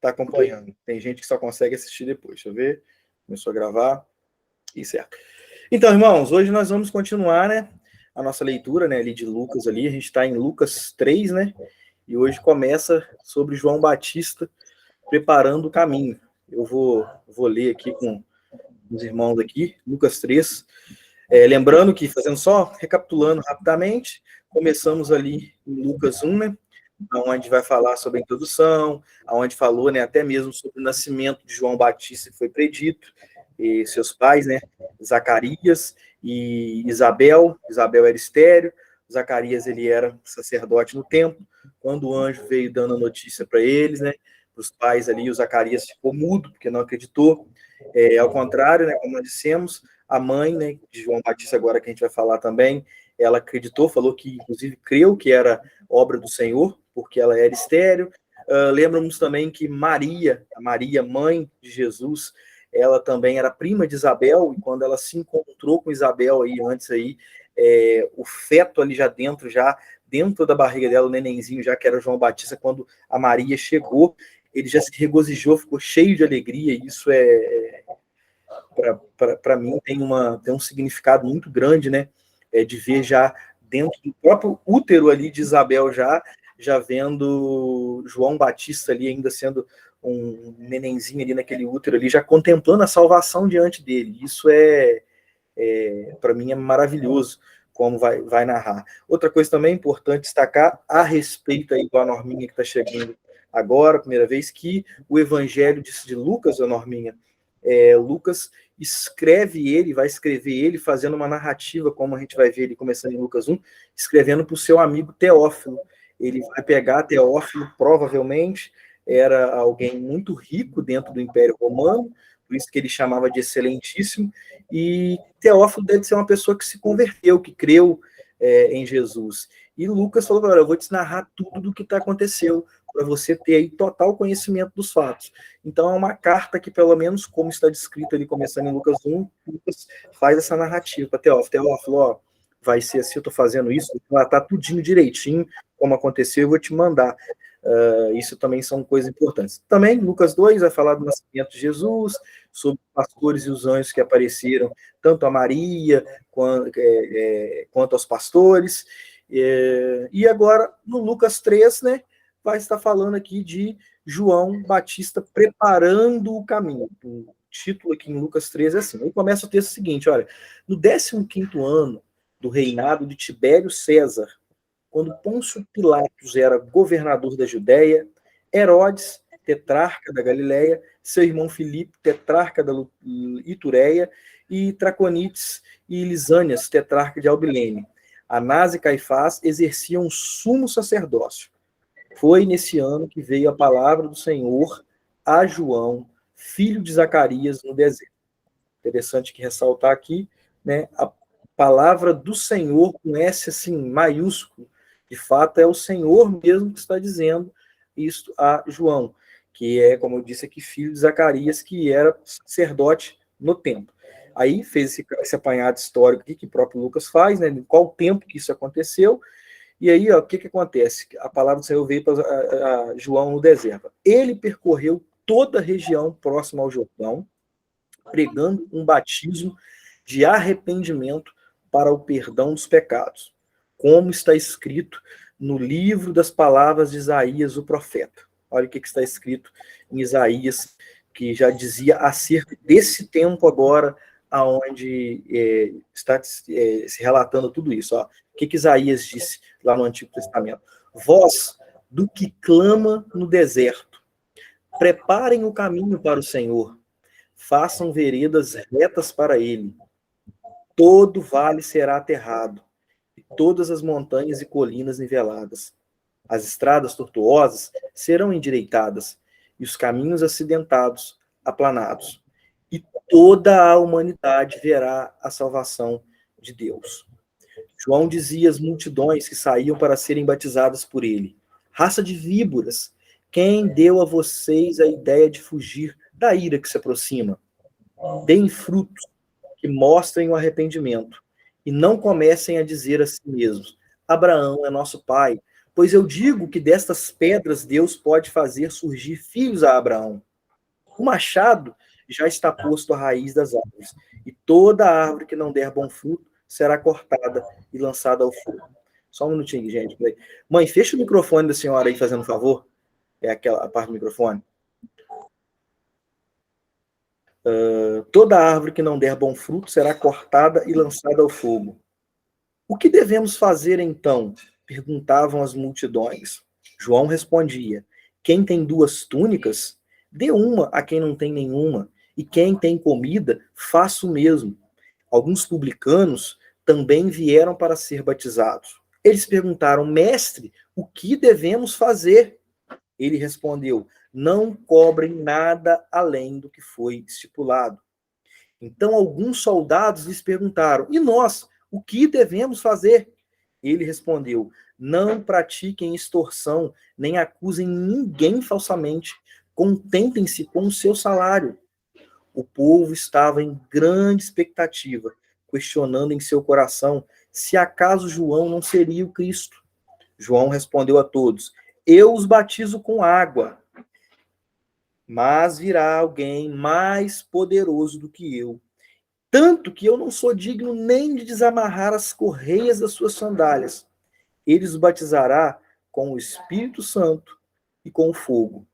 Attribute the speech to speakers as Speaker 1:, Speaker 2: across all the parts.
Speaker 1: está acompanhando. Tem gente que só consegue assistir depois. Deixa eu ver. Começou a gravar. E certo. Então, irmãos, hoje nós vamos continuar, né, a nossa leitura, né, ali de Lucas ali. A gente está em Lucas 3, né? E hoje começa sobre João Batista preparando o caminho. Eu vou ler aqui com os irmãos aqui, Lucas 3. Lembrando que, fazendo só, recapitulando rapidamente, começamos ali em Lucas 1, né? Onde vai falar sobre a introdução, onde falou, né, até mesmo sobre o nascimento de João Batista que foi predito, e seus pais, né, Zacarias e Isabel. Isabel era estéril, Zacarias ele era sacerdote no templo. Quando o anjo veio dando a notícia para eles, né, para os pais ali, o Zacarias ficou mudo porque não acreditou. Ao contrário, né, como nós dissemos, a mãe, né, de João Batista agora que a gente vai falar também, ela acreditou, falou que inclusive creu que era obra do Senhor, porque ela era estéril. Lembramos também que Maria, a Maria, mãe de Jesus, ela também era prima de Isabel, e quando ela se encontrou com Isabel aí antes aí, o feto ali já dentro da barriga dela, o nenenzinho já que era João Batista, quando a Maria chegou, ele já se regozijou, ficou cheio de alegria, e isso para mim tem um significado muito grande, né? De ver já dentro do próprio útero ali de Isabel já vendo João Batista ali ainda sendo um nenenzinho ali naquele útero ali, já contemplando a salvação diante dele. Isso para mim é maravilhoso, como vai narrar. Outra coisa também importante destacar a respeito aí da Norminha que está chegando agora, primeira vez, que o Evangelho de Lucas, a Norminha, Lucas vai escrever ele fazendo uma narrativa, como a gente vai ver ele começando em Lucas 1, escrevendo para o seu amigo Teófilo. Ele vai pegar Teófilo, provavelmente era alguém muito rico dentro do Império Romano, por isso que ele chamava de excelentíssimo, e Teófilo deve ser uma pessoa que se converteu, que creu em Jesus. E Lucas falou: eu vou te narrar tudo do que aconteceu, para você ter aí total conhecimento dos fatos. Então, é uma carta que, pelo menos, como está descrito ali, começando em Lucas 1, Lucas faz essa narrativa para Teófilo. Teófilo, ó, vai ser assim, eu estou fazendo isso, tá tudinho direitinho, como aconteceu, eu vou te mandar. Isso também são coisas importantes. Também, Lucas 2 vai falar do nascimento de Jesus, sobre os pastores e os anjos que apareceram, tanto a Maria quanto aos pastores. E agora, no Lucas 3, né, vai estar falando aqui de João Batista preparando o caminho. O título aqui em Lucas 3 é assim. Aí começa o texto seguinte, olha: no 15º ano do reinado de Tibério César, quando Pôncio Pilatos era governador da Judéia, Herodes, tetrarca da Galileia, seu irmão Filipe, tetrarca da Itureia, e Traconites e Lisânias, tetrarca de Albilene. Anás e Caifás exerciam sumo sacerdócio. Foi nesse ano que veio a palavra do Senhor a João, filho de Zacarias, no deserto. Interessante que ressaltar aqui, né, a palavra do Senhor com S assim, maiúsculo. De fato, é o Senhor mesmo que está dizendo isso a João, que é, como eu disse aqui, filho de Zacarias, que era sacerdote no templo. Aí fez esse apanhado histórico aqui, que o próprio Lucas faz, né, em qual tempo que isso aconteceu. E aí, ó, o que acontece? A palavra do Senhor veio para João no deserto. Ele percorreu toda a região próxima ao Jordão, pregando um batismo de arrependimento para o perdão dos pecados, como está escrito no livro das palavras de Isaías, o profeta. Olha o que está escrito em Isaías, que já dizia acerca desse tempo agora, aonde está se relatando tudo isso. Ó. O que Isaías disse lá no Antigo Testamento? Voz do que clama no deserto, preparem o caminho para o Senhor, façam veredas retas para ele. Todo vale será aterrado, e todas as montanhas e colinas niveladas. As estradas tortuosas serão endireitadas, e os caminhos acidentados aplanados. E toda a humanidade verá a salvação de Deus. João dizia às multidões que saíam para serem batizadas por ele: raça de víboras, quem deu a vocês a ideia de fugir da ira que se aproxima? Deem frutos que mostrem o arrependimento, e não comecem a dizer a si mesmos: Abraão é nosso pai, Pois eu digo que destas pedras Deus pode fazer surgir filhos a Abraão. O machado já está posto à raiz das árvores, e toda árvore que não der bom fruto será cortada e lançada ao fogo. Só um minutinho, gente. Mãe, fecha o microfone da senhora aí, fazendo um favor. É aquela a parte do microfone. Toda árvore que não der bom fruto será cortada e lançada ao fogo. O que devemos fazer então? Perguntavam as multidões. João respondia: quem tem 2 túnicas, dê uma a quem não tem nenhuma, e quem tem comida, faça o mesmo. Alguns publicanos também vieram para ser batizados. Eles perguntaram: mestre, o que devemos fazer? Ele respondeu: não cobrem nada além do que foi estipulado. Então alguns soldados lhes perguntaram: e nós, o que devemos fazer? Ele respondeu: não pratiquem extorsão, nem acusem ninguém falsamente. Contentem-se com o seu salário. O povo estava em grande expectativa, questionando em seu coração se acaso João não seria o Cristo. João respondeu a todos: eu os batizo com água, mas virá alguém mais poderoso do que eu, tanto que eu não sou digno nem de desamarrar as correias das suas sandálias. Ele os batizará com o Espírito Santo e com o fogo.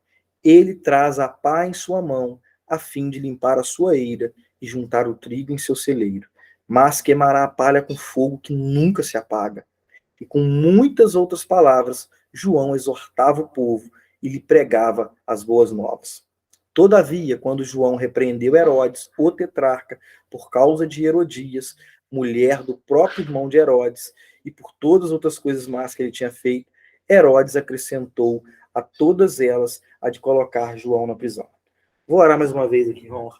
Speaker 1: Ele traz a pá em sua mão, a fim de limpar a sua eira e juntar o trigo em seu celeiro. Mas queimará a palha com fogo que nunca se apaga. E com muitas outras palavras, João exortava o povo e lhe pregava as boas novas. Todavia, quando João repreendeu Herodes, o tetrarca, por causa de Herodias, mulher do próprio irmão de Herodes, e por todas as outras coisas más que ele tinha feito, Herodes acrescentou a todas elas a de colocar João na prisão. Vou orar mais uma vez aqui, irmão.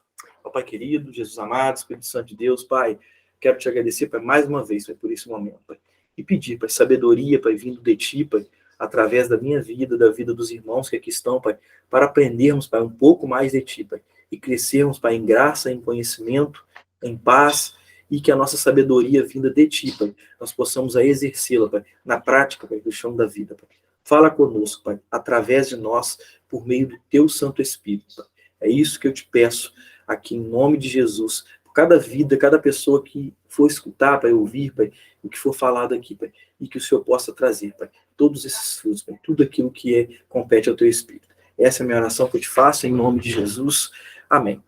Speaker 1: Pai querido, Jesus amado, Espírito Santo de Deus, Pai, quero te agradecer, Pai, mais uma vez, Pai, por esse momento, Pai. E pedir, Pai, sabedoria, Pai, vindo de Ti, Pai, através da minha vida, da vida dos irmãos que aqui estão, Pai, para aprendermos, Pai, um pouco mais de Ti, Pai, e crescermos, Pai, em graça, em conhecimento, em paz, e que a nossa sabedoria vinda de Ti, Pai, nós possamos a exercê-la, Pai, na prática, Pai, do chão da vida, Pai. Fala conosco, Pai, através de nós, por meio do Teu Santo Espírito, Pai. É isso que eu te peço aqui, em nome de Jesus, por cada vida, cada pessoa que for escutar, Pai, ouvir, Pai, o que for falado aqui, Pai, e que o Senhor possa trazer, Pai, todos esses frutos, Pai, tudo aquilo que compete ao Teu Espírito. Essa é a minha oração que eu te faço, em nome de Jesus. Amém.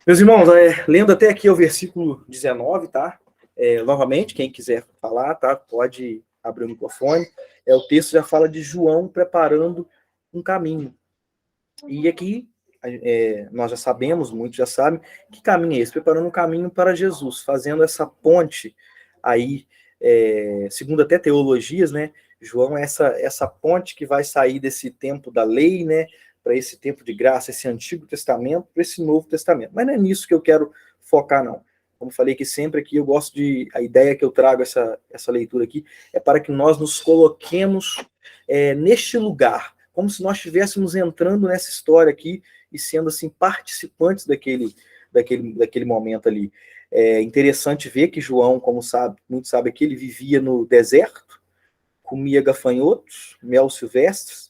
Speaker 1: Meus irmãos, lendo até aqui o versículo 19, tá? Novamente, quem quiser falar, tá? Pode abrir o microfone. O texto já fala de João preparando um caminho. E aqui, nós já sabemos, muitos já sabem, que caminho é esse? Preparando um caminho para Jesus, fazendo essa ponte aí, segundo até teologias, né? João é essa ponte que vai sair desse tempo da lei, né? Para esse tempo de graça, esse Antigo Testamento, para esse Novo Testamento. Mas não é nisso que eu quero focar, não. Como falei que sempre aqui, eu gosto a ideia que eu trago essa leitura aqui, é para que nós nos coloquemos neste lugar, como se nós estivéssemos entrando nessa história aqui e sendo, assim, participantes daquele momento ali. É interessante ver que João, como muitos sabem aqui, ele vivia no deserto, comia gafanhotos, mel silvestres,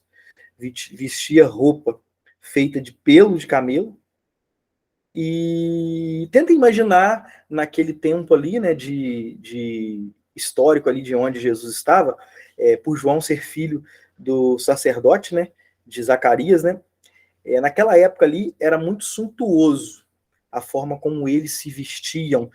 Speaker 1: vestia roupa feita de pelo de camelo, e tenta imaginar naquele tempo ali, né, de histórico ali de onde Jesus estava, por João ser filho do sacerdote, né, de Zacarias, né, naquela época ali era muito suntuoso a forma como eles se vestiam,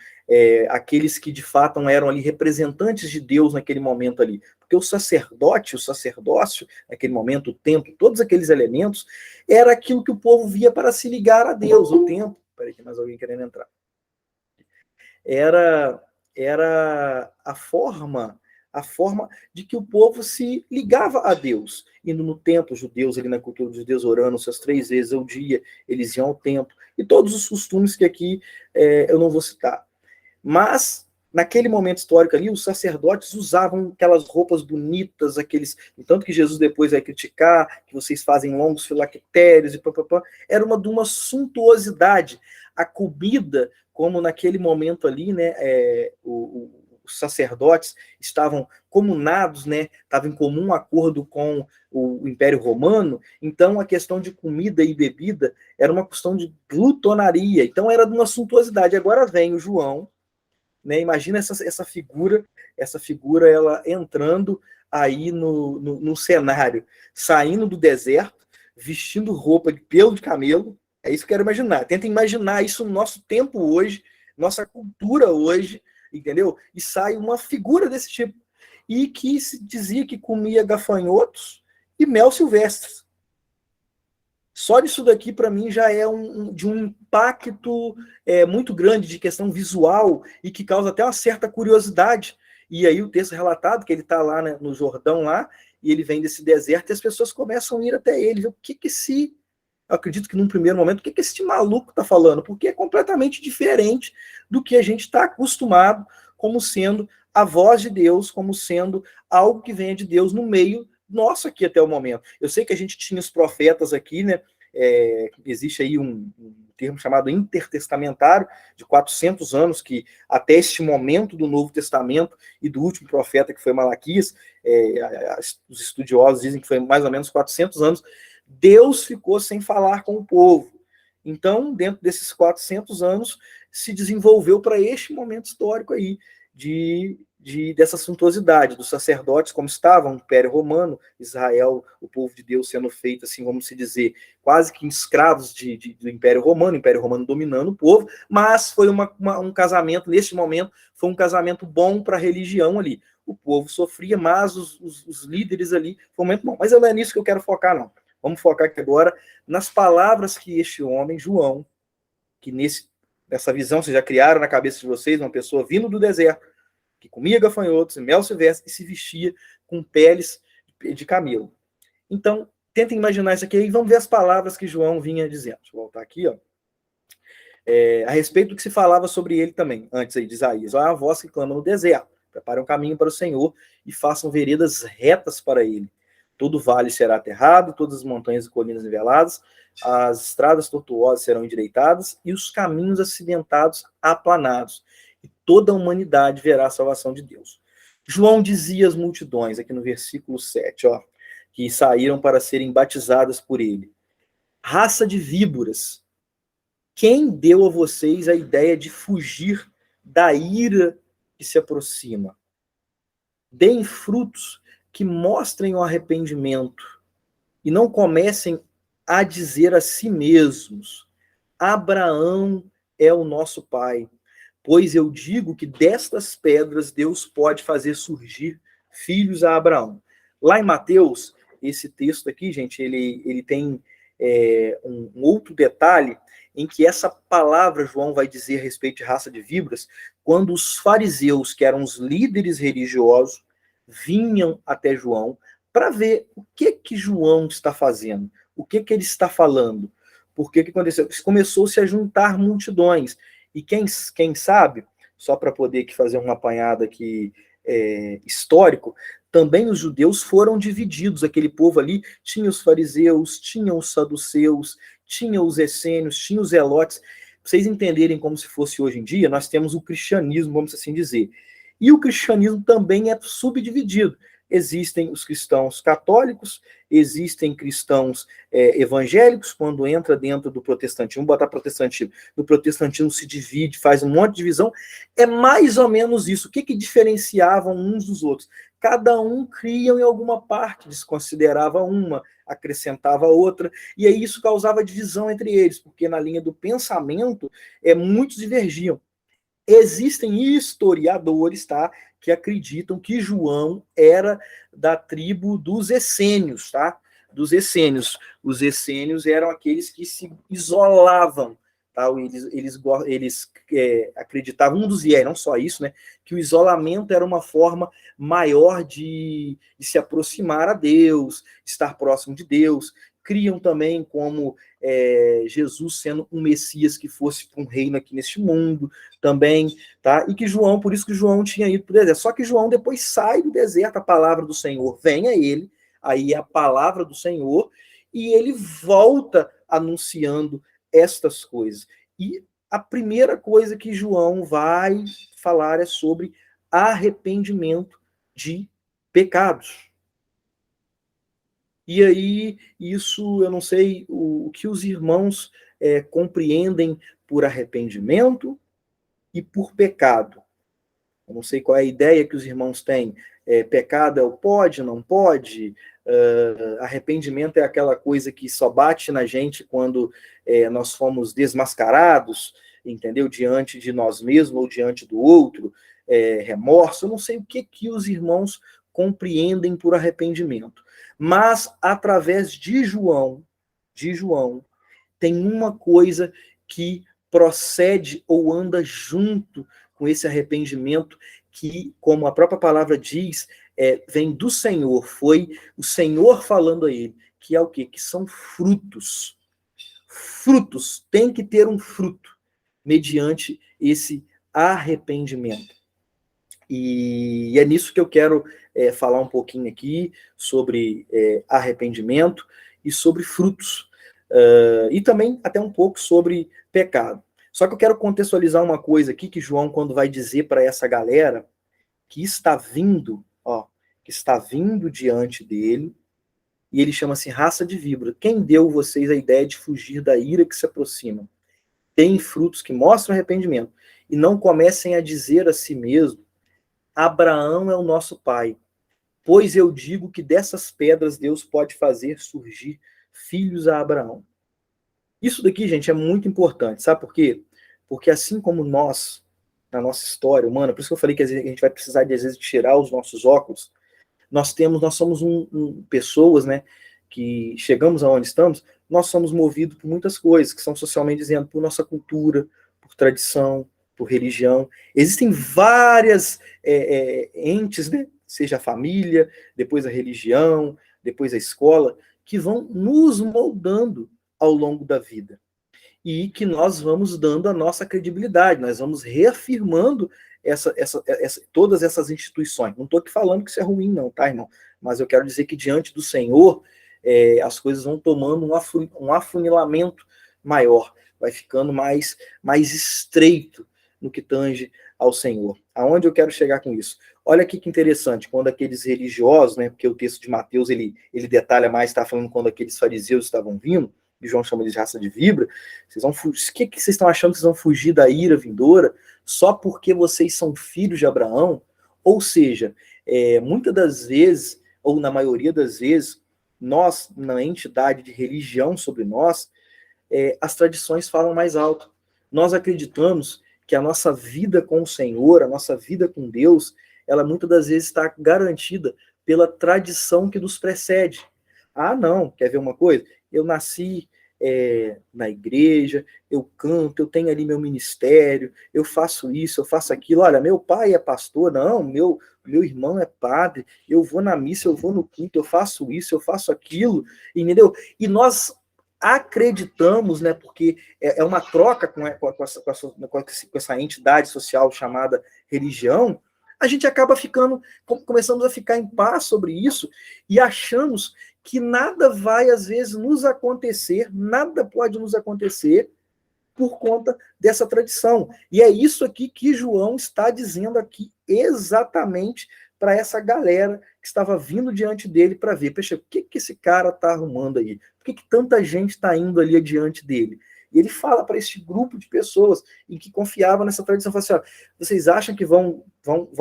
Speaker 1: aqueles que de fato eram ali representantes de Deus naquele momento ali. Porque o sacerdote, o sacerdócio, naquele momento, o templo, todos aqueles elementos, era aquilo que o povo via para se ligar a Deus. O templo, peraí, tem mais alguém querendo entrar. Era a forma de que o povo se ligava a Deus. Indo no templo, judeus, ali na cultura dos judeus, orando suas 3 vezes ao dia, eles iam ao templo, e todos os costumes que aqui eu não vou citar. Mas, naquele momento histórico ali, os sacerdotes usavam aquelas roupas bonitas, tanto que Jesus depois vai criticar, que vocês fazem longos filactérios e papapá, era de uma suntuosidade. A comida, como naquele momento ali, né, os sacerdotes estavam comunados, né? Estavam em comum acordo com o Império Romano, então a questão de comida e bebida era uma questão de glutonaria, então era de uma suntuosidade. Agora vem o João, né? Imagina essa figura ela entrando aí no cenário, saindo do deserto, vestindo roupa de pelo de camelo. É isso que eu quero imaginar. Tenta imaginar isso no nosso tempo hoje, nossa cultura hoje, entendeu? E sai uma figura desse tipo. E que se dizia que comia gafanhotos e mel silvestres. Só disso daqui, para mim, já é de um impacto muito grande de questão visual e que causa até uma certa curiosidade. E aí o texto relatado, que ele está lá, né, no Jordão, lá, e ele vem desse deserto e as pessoas começam a ir até ele, ver o que esse... Eu acredito que num primeiro momento, o que esse maluco está falando? Porque é completamente diferente do que a gente está acostumado como sendo a voz de Deus, como sendo algo que vem de Deus no meio nosso aqui até o momento. Eu sei que a gente tinha os profetas aqui, né? Existe aí um termo chamado intertestamentário, de 400 anos, que até este momento do Novo Testamento e do último profeta, que foi Malaquias, os estudiosos dizem que foi mais ou menos 400 anos, Deus ficou sem falar com o povo. Então, dentro desses 400 anos, se desenvolveu para este momento histórico aí, dessa suntuosidade dos sacerdotes, como estavam no Império Romano, Israel, o povo de Deus sendo feito, assim, vamos se dizer, quase que escravos do Império Romano dominando o povo, mas foi um casamento, neste momento, foi um casamento bom para a religião ali. O povo sofria, mas os líderes ali, foi um momento bom. Mas não é nisso que eu quero focar, não. Vamos focar aqui agora nas palavras que este homem, João, que nessa visão vocês já criaram na cabeça de vocês, uma pessoa vindo do deserto, que comia gafanhotos e mel silvestre e se vestia com peles de camelo. Então, tentem imaginar isso aqui e vamos ver as palavras que João vinha dizendo. Deixa eu voltar aqui, ó. A respeito do que se falava sobre ele também, antes aí de Isaías. Olha a voz que clama no deserto, preparem um caminho para o Senhor e façam veredas retas para ele. Todo vale será aterrado, todas as montanhas e colinas niveladas, as estradas tortuosas serão endireitadas e os caminhos acidentados aplanados. E toda a humanidade verá a salvação de Deus. João dizia às multidões, aqui no versículo 7, ó, que saíram para serem batizadas por ele. Raça de víboras, quem deu a vocês a ideia de fugir da ira que se aproxima? Deem frutos que mostrem o arrependimento e não comecem a dizer a si mesmos, Abraão é o nosso pai, pois eu digo que destas pedras Deus pode fazer surgir filhos a Abraão. Lá em Mateus, esse texto aqui, gente, ele tem um outro detalhe em que essa palavra João vai dizer a respeito de raça de víboras, quando os fariseus, que eram os líderes religiosos, vinham até João para ver o que João está fazendo, o que ele está falando. Porque o que aconteceu? Começou-se a juntar multidões. E quem sabe, só para poder aqui fazer um apanhado aqui histórico, também os judeus foram divididos. Aquele povo ali tinha os fariseus, tinha os saduceus, tinha os essênios, tinha os zelotes. Para vocês entenderem como se fosse hoje em dia, nós temos o cristianismo, vamos assim dizer. E o cristianismo também é subdividido. Existem os cristãos católicos, existem cristãos evangélicos, quando entra dentro do protestantismo, vamos botar protestantismo, no protestantismo se divide, faz um monte de divisão, é mais ou menos isso. O que diferenciavam uns dos outros? Cada um cria em alguma parte, desconsiderava uma, acrescentava outra, e aí isso causava divisão entre eles, porque na linha do pensamento muitos divergiam. Existem historiadores, tá, que acreditam que João era da tribo dos essênios, tá? Dos essênios. Os essênios eram aqueles que se isolavam, tá? Eles acreditavam, não só isso, né? Que o isolamento era uma forma maior de se aproximar a Deus, estar próximo de Deus. Criam também como Jesus sendo um Messias que fosse para um reino aqui neste mundo também, tá? E que João, por isso que João tinha ido para o deserto. Só que João depois sai do deserto, a palavra do Senhor vem a ele, aí é a palavra do Senhor, e ele volta anunciando estas coisas. E a primeira coisa que João vai falar é sobre arrependimento de pecados. E aí, isso, eu não sei o que os irmãos compreendem por arrependimento e por pecado. Eu não sei qual é a ideia que os irmãos têm. Pecado é o pode, não pode? Arrependimento é aquela coisa que só bate na gente quando nós fomos desmascarados, entendeu? Diante de nós mesmos ou diante do outro. Remorso, eu não sei o que os irmãos compreendem por arrependimento. Mas, através de João, tem uma coisa que procede ou anda junto com esse arrependimento que, como a própria palavra diz, vem do Senhor, foi o Senhor falando a ele, que é o quê? Que são frutos. Frutos, tem que ter um fruto mediante esse arrependimento. E é nisso que eu quero falar um pouquinho aqui sobre arrependimento e sobre frutos. E também até um pouco sobre pecado. Só que eu quero contextualizar uma coisa aqui que João, quando vai dizer para essa galera que está vindo, que está vindo diante dele, e ele chama-se raça de víbora. Quem deu vocês a ideia de fugir da ira que se aproxima? Tem frutos que mostram arrependimento. E não comecem a dizer a si mesmo: Abraão é o nosso pai, pois eu digo que dessas pedras Deus pode fazer surgir filhos a Abraão. Isso daqui, gente, é muito importante, sabe por quê? Porque assim como nós, na nossa história humana, por isso que eu falei que às vezes a gente vai precisar, às vezes, tirar os nossos óculos, nós somos pessoas, né, que chegamos aonde estamos, nós somos movidos por muitas coisas, que são socialmente dizendo, por nossa cultura, por tradição, por religião. Existem várias entes, né, seja a família, depois a religião, depois a escola, que vão nos moldando ao longo da vida. E que nós vamos dando a nossa credibilidade, nós vamos reafirmando todas essas instituições. Não estou aqui falando que isso é ruim, não, tá, irmão? Mas eu quero dizer que diante do Senhor, as coisas vão tomando um afunilamento maior, vai ficando mais estreito no que tange ao Senhor. Aonde eu quero chegar com isso? Olha aqui que interessante, quando aqueles religiosos, né, porque o texto de Mateus ele detalha mais, está falando quando aqueles fariseus estavam vindo, e João chama de raça de víbora, o que vocês estão achando que vocês vão fugir da ira vindoura só porque vocês são filhos de Abraão? Ou seja, muitas das vezes, ou na maioria das vezes, nós, na entidade de religião sobre nós, as tradições falam mais alto. Nós acreditamos que a nossa vida com o Senhor, a nossa vida com Deus, ela muitas das vezes está garantida pela tradição que nos precede. Ah, não, quer ver uma coisa? Eu nasci na igreja, eu canto, eu tenho ali meu ministério, eu faço isso, eu faço aquilo. Olha, meu pai é pastor, não, meu irmão é padre, eu vou na missa, eu vou no culto, eu faço isso, eu faço aquilo, entendeu? E nós acreditamos, né, porque é uma troca com essa entidade social chamada religião, a gente acaba começamos a ficar em paz sobre isso e achamos que nada vai, às vezes, nos acontecer, nada pode nos acontecer por conta dessa tradição. E é isso aqui que João está dizendo aqui exatamente para essa galera que estava vindo diante dele para ver, poxa, o que esse cara está arrumando aí? Por que tanta gente está indo ali adiante dele? E ele fala para este grupo de pessoas em que confiavam nessa tradição, fala assim, ó, vocês acham que vão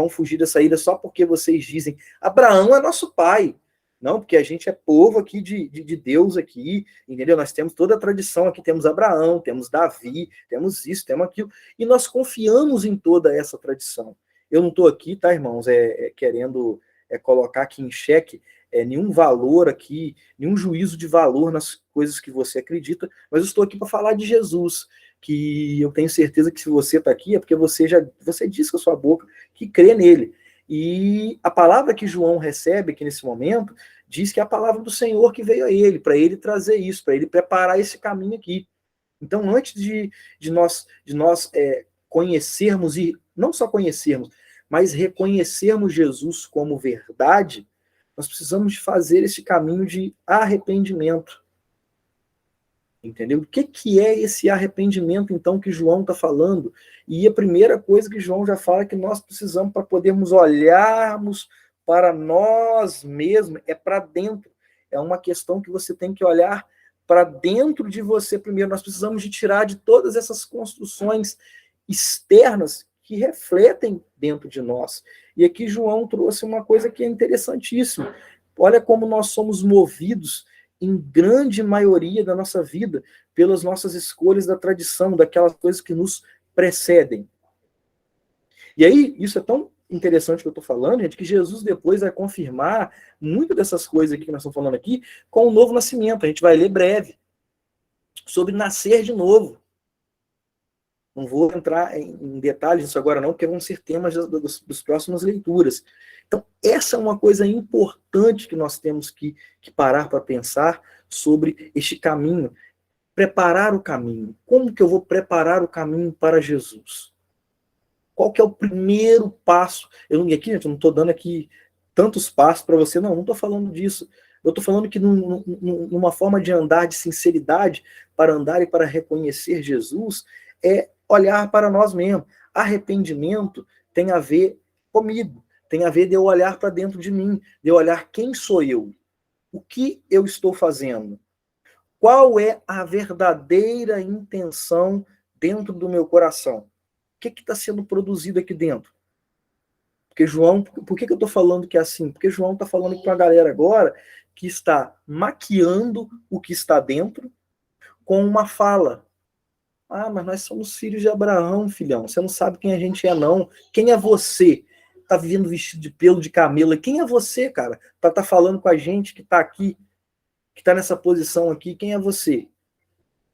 Speaker 1: fugir dessa ilha só porque vocês dizem, Abraão é nosso pai? Não, porque a gente é povo aqui de Deus aqui, entendeu? Nós temos toda a tradição aqui, temos Abraão, temos Davi, temos isso, temos aquilo, e nós confiamos em toda essa tradição. Eu não estou aqui, tá, irmãos, querendo colocar aqui em xeque nenhum valor aqui, nenhum juízo de valor nas coisas que você acredita, mas eu estou aqui para falar de Jesus, que eu tenho certeza que se você está aqui é porque você diz com a sua boca que crê nele. E a palavra que João recebe aqui nesse momento diz que é a palavra do Senhor que veio a ele, para ele trazer isso, para ele preparar esse caminho aqui. Então, antes de nós conhecermos, e não só conhecermos, mas reconhecermos Jesus como verdade, nós precisamos de fazer esse caminho de arrependimento. Entendeu? O que é esse arrependimento, então, que João está falando? E a primeira coisa que João já fala é que nós precisamos, para podermos olharmos para nós mesmos, é para dentro. É uma questão que você tem que olhar para dentro de você primeiro. Nós precisamos de tirar de todas essas construções externas que refletem dentro de nós. E aqui João trouxe uma coisa que é interessantíssima. Olha como nós somos movidos em grande maioria da nossa vida, pelas nossas escolhas da tradição, daquelas coisas que nos precedem. E aí, isso é tão interessante que eu estou falando, gente, que Jesus depois vai confirmar muitas dessas coisas aqui que nós estamos falando aqui com o novo nascimento. A gente vai ler breve sobre nascer de novo. Não vou entrar em detalhes disso agora não, porque vão ser temas das próximas leituras. Então, essa é uma coisa importante que nós temos que parar para pensar sobre este caminho. Preparar o caminho. Como que eu vou preparar o caminho para Jesus? Qual que é o primeiro passo? Aqui, gente, eu não estou dando aqui tantos passos para você, não estou falando disso. Eu estou falando que numa forma de andar de sinceridade, para andar e para reconhecer Jesus, é olhar para nós mesmos. Arrependimento tem a ver comigo, tem a ver de eu olhar para dentro de mim, de eu olhar quem sou eu, o que eu estou fazendo, qual é a verdadeira intenção dentro do meu coração, o que está sendo produzido aqui dentro. Porque João, por que eu estou falando que é assim? Porque João está falando para a galera agora que está maquiando o que está dentro com uma fala. Ah, mas nós somos filhos de Abraão, filhão. Você não sabe quem a gente é, não. Quem é você? Tá vivendo vestido de pelo de camelo. Quem é você, cara? Tá falando com a gente que tá aqui, que tá nessa posição aqui. Quem é você?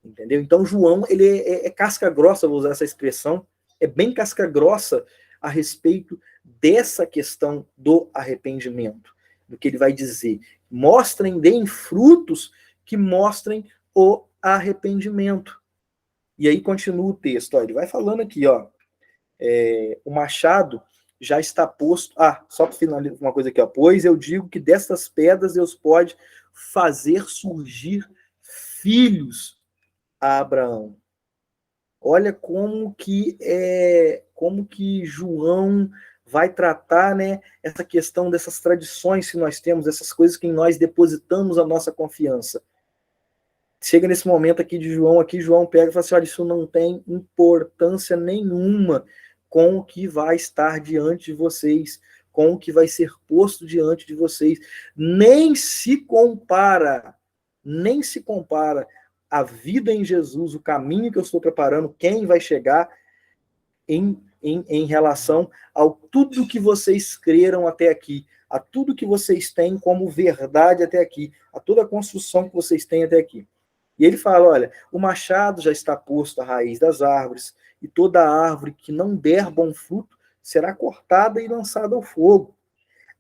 Speaker 1: Entendeu? Então, João, ele é casca grossa, vou usar essa expressão. É bem casca grossa a respeito dessa questão do arrependimento. Do que ele vai dizer. Mostrem, deem frutos que mostrem o arrependimento. E aí continua o texto, ó, ele vai falando aqui, ó, o machado já está posto. Só para finalizar uma coisa aqui, ó, pois eu digo que destas pedras Deus pode fazer surgir filhos a Abraão. Olha como que João vai tratar, né, essa questão dessas tradições que nós temos, essas coisas que em nós depositamos a nossa confiança. Chega nesse momento aqui de João, João pega e fala assim, olha, isso não tem importância nenhuma com o que vai estar diante de vocês, com o que vai ser posto diante de vocês. Nem se compara a vida em Jesus, o caminho que eu estou preparando, quem vai chegar em relação ao tudo que vocês creram até aqui, a tudo que vocês têm como verdade até aqui, a toda a construção que vocês têm até aqui. E ele fala, olha, o machado já está posto à raiz das árvores, e toda árvore que não der bom fruto será cortada e lançada ao fogo.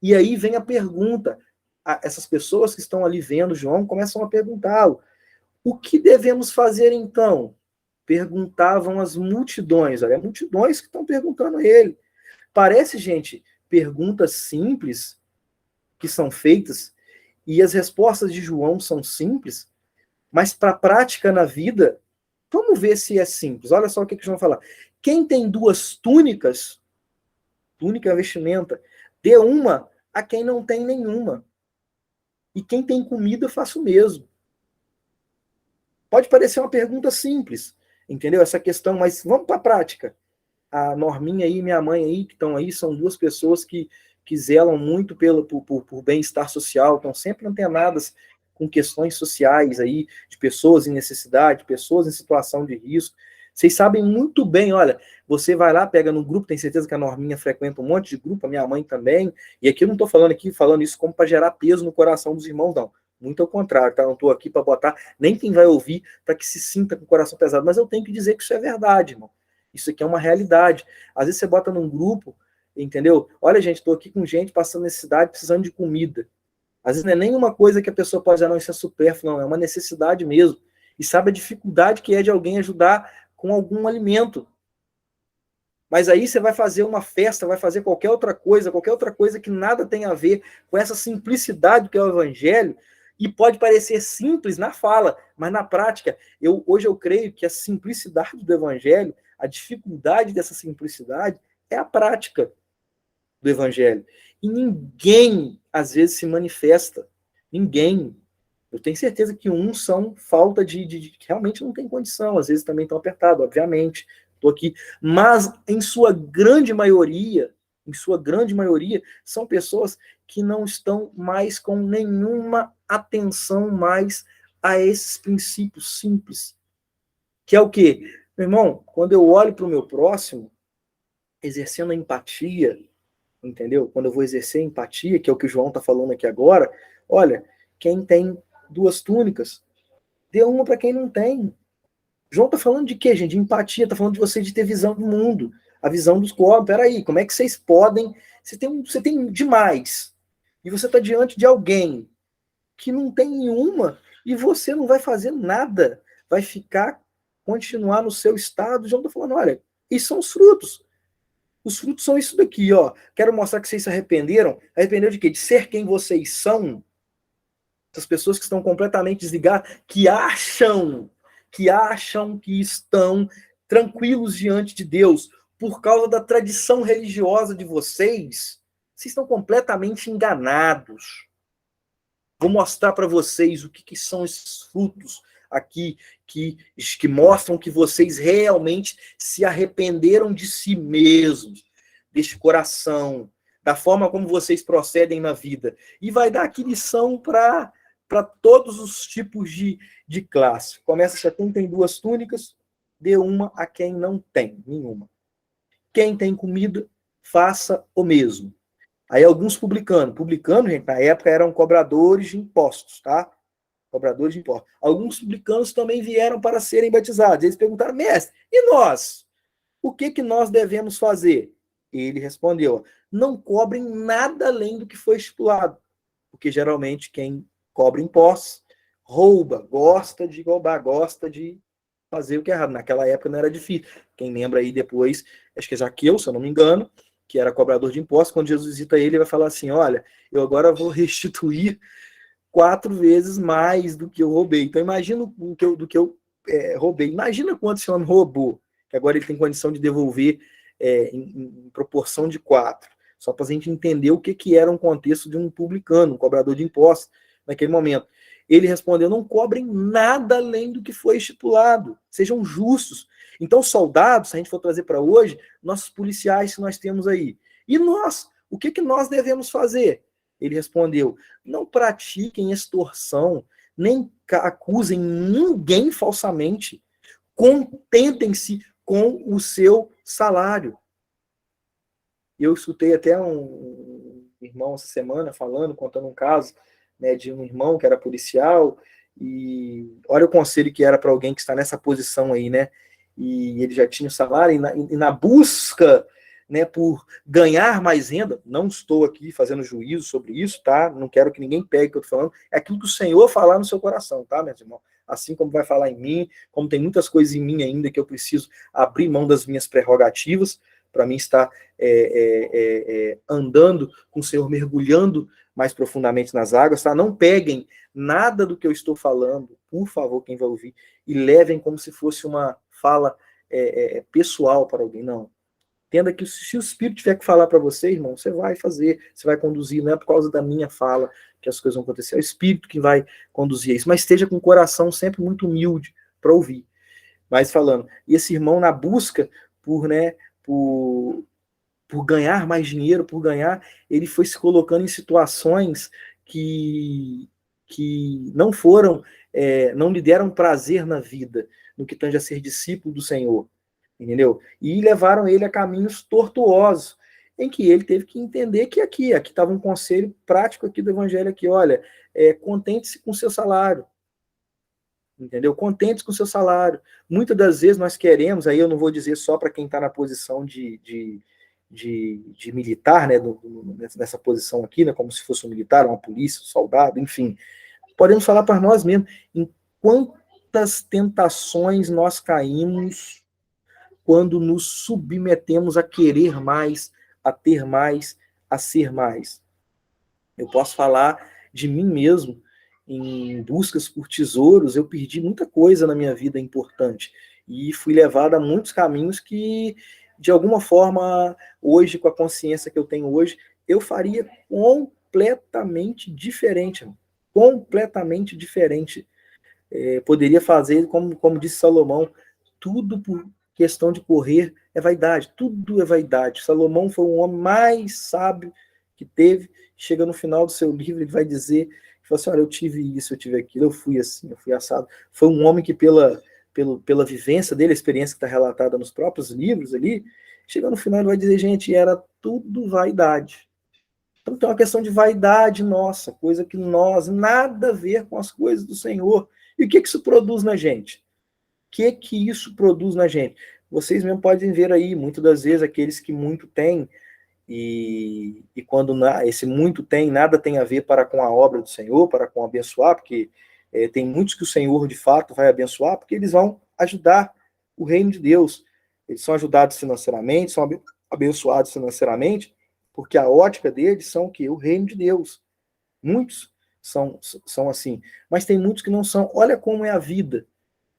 Speaker 1: E aí vem a pergunta, essas pessoas que estão ali vendo João começam a perguntá-lo, o que devemos fazer então? Perguntavam as multidões, olha, multidões que estão perguntando a ele. Parece, gente, perguntas simples que são feitas, e as respostas de João são simples, mas para a prática na vida, vamos ver se é simples. Olha só o que João vai falar. Quem tem 2 túnicas, túnica é vestimenta, dê uma a quem não tem nenhuma. E quem tem comida, faça o mesmo. Pode parecer uma pergunta simples, entendeu? Essa questão, mas vamos para a prática. A Norminha e minha mãe aí, que estão aí, são 2 pessoas que zelam muito por bem-estar social, estão sempre antenadas com questões sociais aí, de pessoas em necessidade, pessoas em situação de risco. Vocês sabem muito bem, olha, você vai lá, pega no grupo, tem certeza que a Norminha frequenta um monte de grupo, a minha mãe também, e aqui eu não estou falando isso como para gerar peso no coração dos irmãos, não. Muito ao contrário, tá? Não estou aqui para botar nem quem vai ouvir para que se sinta com o coração pesado, mas eu tenho que dizer que isso é verdade, irmão. Isso aqui é uma realidade. Às vezes você bota num grupo, entendeu? Olha, gente, estou aqui com gente passando necessidade, precisando de comida. Às vezes não é nenhuma coisa que a pessoa pode dizer, não, isso é supérfluo, não, é uma necessidade mesmo. E sabe a dificuldade que é de alguém ajudar com algum alimento. Mas aí você vai fazer uma festa, vai fazer qualquer outra coisa que nada tem a ver com essa simplicidade que é o evangelho, E pode parecer simples na fala, mas na prática, hoje eu creio que a simplicidade do evangelho, a dificuldade dessa simplicidade é a prática do evangelho. E ninguém, às vezes, se manifesta. Ninguém. Eu tenho certeza que uns são falta de realmente não tem condição, às vezes também estão apertados, obviamente. Estou aqui. Mas, em sua grande maioria, são pessoas que não estão mais com nenhuma atenção mais a esses princípios simples. Que é o quê? Meu irmão, quando eu olho para o meu próximo, exercendo a empatia, entendeu? Quando eu vou exercer empatia, que é o que o João está falando aqui agora, olha, quem tem 2 túnicas, dê uma para quem não tem. João está falando de quê, gente? De empatia, está falando de você de ter visão do mundo, a visão dos corpos. Peraí, como é que vocês podem... Você tem demais, e você está diante de alguém que não tem nenhuma, e você não vai fazer nada, vai continuar no seu estado. João está falando, olha, esses são os frutos. Os frutos são isso daqui, ó. Quero mostrar que vocês se arrependeram. Arrependeram de quê? De ser quem vocês são. Essas pessoas que estão completamente desligadas, que acham que estão tranquilos diante de Deus por causa da tradição religiosa de vocês estão completamente enganados. Vou mostrar para vocês o que são esses frutos aqui que mostram que vocês realmente se arrependeram de si mesmos, deste coração, da forma como vocês procedem na vida. E vai dar aqui lição para todos os tipos de classe. Começa a quem tem 2 túnicas, dê uma a quem não tem nenhuma. Quem tem comida, faça o mesmo. Aí alguns publicanos, gente, na época eram cobradores de impostos, tá? Cobradores de impostos. Alguns publicanos também vieram para serem batizados. Eles perguntaram, mestre, e nós? O que nós devemos fazer? Ele respondeu, não cobrem nada além do que foi estipulado. Porque geralmente quem cobra impostos rouba, gosta de roubar, gosta de fazer o que é errado. Naquela época não era difícil. Quem lembra aí depois, acho que é Zaqueu, se eu não me engano, que era cobrador de impostos, quando Jesus visita ele, ele vai falar assim, olha, eu agora vou restituir 4 vezes mais do que eu roubei. Então, imagina do que eu roubei. Imagina quanto esse homem roubou, que agora ele tem condição de devolver em proporção de 4. Só para a gente entender o que era um contexto de um publicano, um cobrador de impostos, naquele momento. Ele respondeu, não cobrem nada além do que foi estipulado. Sejam justos. Então, soldados, se a gente for trazer para hoje, nossos policiais que nós temos aí. E nós? O que nós devemos fazer? Ele respondeu, não pratiquem extorsão, nem acusem ninguém falsamente. Contentem-se com o seu salário. Eu escutei até um irmão essa semana contando um caso, né, de um irmão que era policial, e olha o conselho que era para alguém que está nessa posição aí, né? E ele já tinha o salário, e na busca, né, por ganhar mais renda, não estou aqui fazendo juízo sobre isso, tá? Não quero que ninguém pegue o que eu estou falando, é aquilo que o Senhor falar no seu coração, tá, meus irmãos? Assim como vai falar em mim, como tem muitas coisas em mim ainda que eu preciso abrir mão das minhas prerrogativas, para mim estar andando com o Senhor, mergulhando mais profundamente nas águas, tá? Não peguem nada do que eu estou falando, por favor, quem vai ouvir, e levem como se fosse uma fala pessoal para alguém, não. Entenda que se o Espírito tiver que falar para você, irmão, você vai fazer, você vai conduzir, não é por causa da minha fala que as coisas vão acontecer, é o Espírito que vai conduzir isso, mas esteja com o coração sempre muito humilde para ouvir. Mas falando, e esse irmão na busca por ganhar mais dinheiro, ele foi se colocando em situações que não foram, não lhe deram prazer na vida, no que tange a ser discípulo do Senhor, entendeu? E levaram ele a caminhos tortuosos, em que ele teve que entender que aqui estava um conselho prático aqui do Evangelho, aqui, olha, contente-se com o seu salário, entendeu? Contente com o seu salário. Muitas das vezes nós queremos, aí eu não vou dizer só para quem está na posição de militar, né, nessa posição aqui, né, como se fosse um militar, uma polícia, um soldado, enfim. Podemos falar para nós mesmos em quantas tentações nós caímos quando nos submetemos a querer mais, a ter mais, a ser mais. Eu posso falar de mim mesmo em buscas por tesouros, eu perdi muita coisa na minha vida importante. E fui levado a muitos caminhos que, de alguma forma, hoje, com a consciência que eu tenho hoje, eu faria completamente diferente. Completamente diferente. Poderia fazer, como disse Salomão, tudo por questão de correr é vaidade. Tudo é vaidade. Salomão foi o homem mais sábio que teve. Chega no final do seu livro, ele vai dizer, falou assim, olha, eu tive isso, eu tive aquilo, eu fui assim, eu fui assado. Foi um homem que, pela vivência dele, a experiência que está relatada nos próprios livros ali, chega no final, ele vai dizer, gente, era tudo vaidade. Então tem uma questão de vaidade nossa, coisa que nós, nada a ver com as coisas do Senhor. E o que isso produz na gente? O que isso produz na gente? Vocês mesmo podem ver aí, muitas das vezes, aqueles que muito têm, e quando esse muito tem, nada tem a ver para com a obra do Senhor, para com abençoar, porque tem muitos que o Senhor, de fato, vai abençoar, porque eles vão ajudar o reino de Deus. Eles são ajudados financeiramente, são abençoados financeiramente, porque a ótica deles são o quê? O reino de Deus. Muitos são assim, mas tem muitos que não são. Olha como é a vida.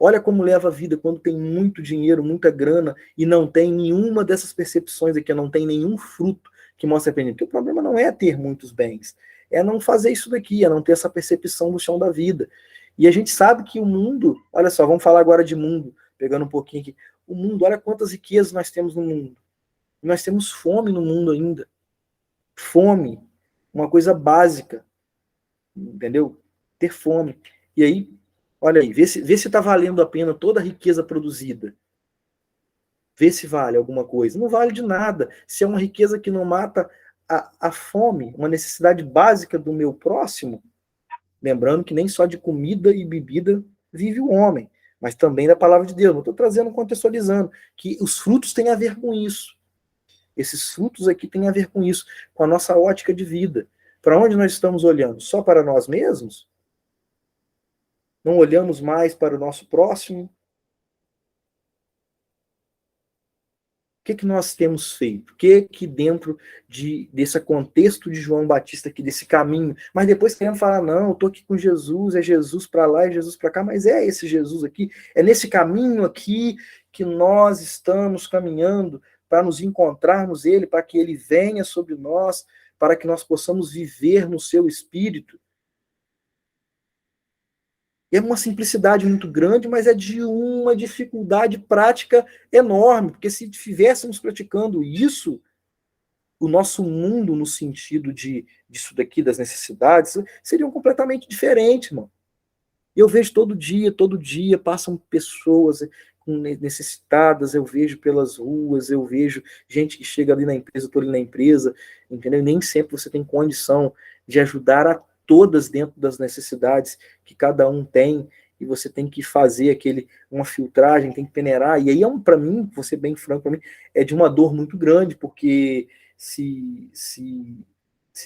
Speaker 1: Olha como leva a vida quando tem muito dinheiro, muita grana, e não tem nenhuma dessas percepções aqui, não tem nenhum fruto que mostre a pena. Porque o problema não é ter muitos bens, é não fazer isso daqui, é não ter essa percepção do chão da vida. E a gente sabe que o mundo, olha só, vamos falar agora de mundo, pegando um pouquinho aqui. O mundo, olha quantas riquezas nós temos no mundo. Nós temos fome no mundo ainda. Fome, uma coisa básica, entendeu? Ter fome. E aí, olha aí, vê se está valendo a pena toda a riqueza produzida. Vê se vale alguma coisa. Não vale de nada. Se é uma riqueza que não mata a fome, uma necessidade básica do meu próximo, lembrando que nem só de comida e bebida vive o homem, mas também da palavra de Deus. Não estou trazendo, contextualizando, que os frutos têm a ver com isso. Esses frutos aqui têm a ver com isso, com a nossa ótica de vida. Para onde nós estamos olhando? Só para nós mesmos? Não olhamos mais para o nosso próximo? O que nós temos feito? O que dentro desse contexto de João Batista aqui, desse caminho, mas depois querendo falar, não, eu estou aqui com Jesus, é Jesus para lá, é Jesus para cá, mas é esse Jesus aqui, é nesse caminho aqui que nós estamos caminhando para nos encontrarmos ele, para que ele venha sobre nós, para que nós possamos viver no seu espírito. É uma simplicidade muito grande, mas é de uma dificuldade prática enorme, porque se estivéssemos praticando isso, o nosso mundo, no sentido disso daqui, das necessidades, seriam completamente diferentes, mano. Eu vejo todo dia, passam pessoas necessitadas, eu vejo pelas ruas, eu vejo gente que chega ali na empresa, eu estou ali na empresa, entendeu? Nem sempre você tem condição de ajudar a todas dentro das necessidades que cada um tem, e você tem que fazer uma filtragem, tem que peneirar, e aí para mim, vou ser bem franco para mim, é de uma dor muito grande, porque se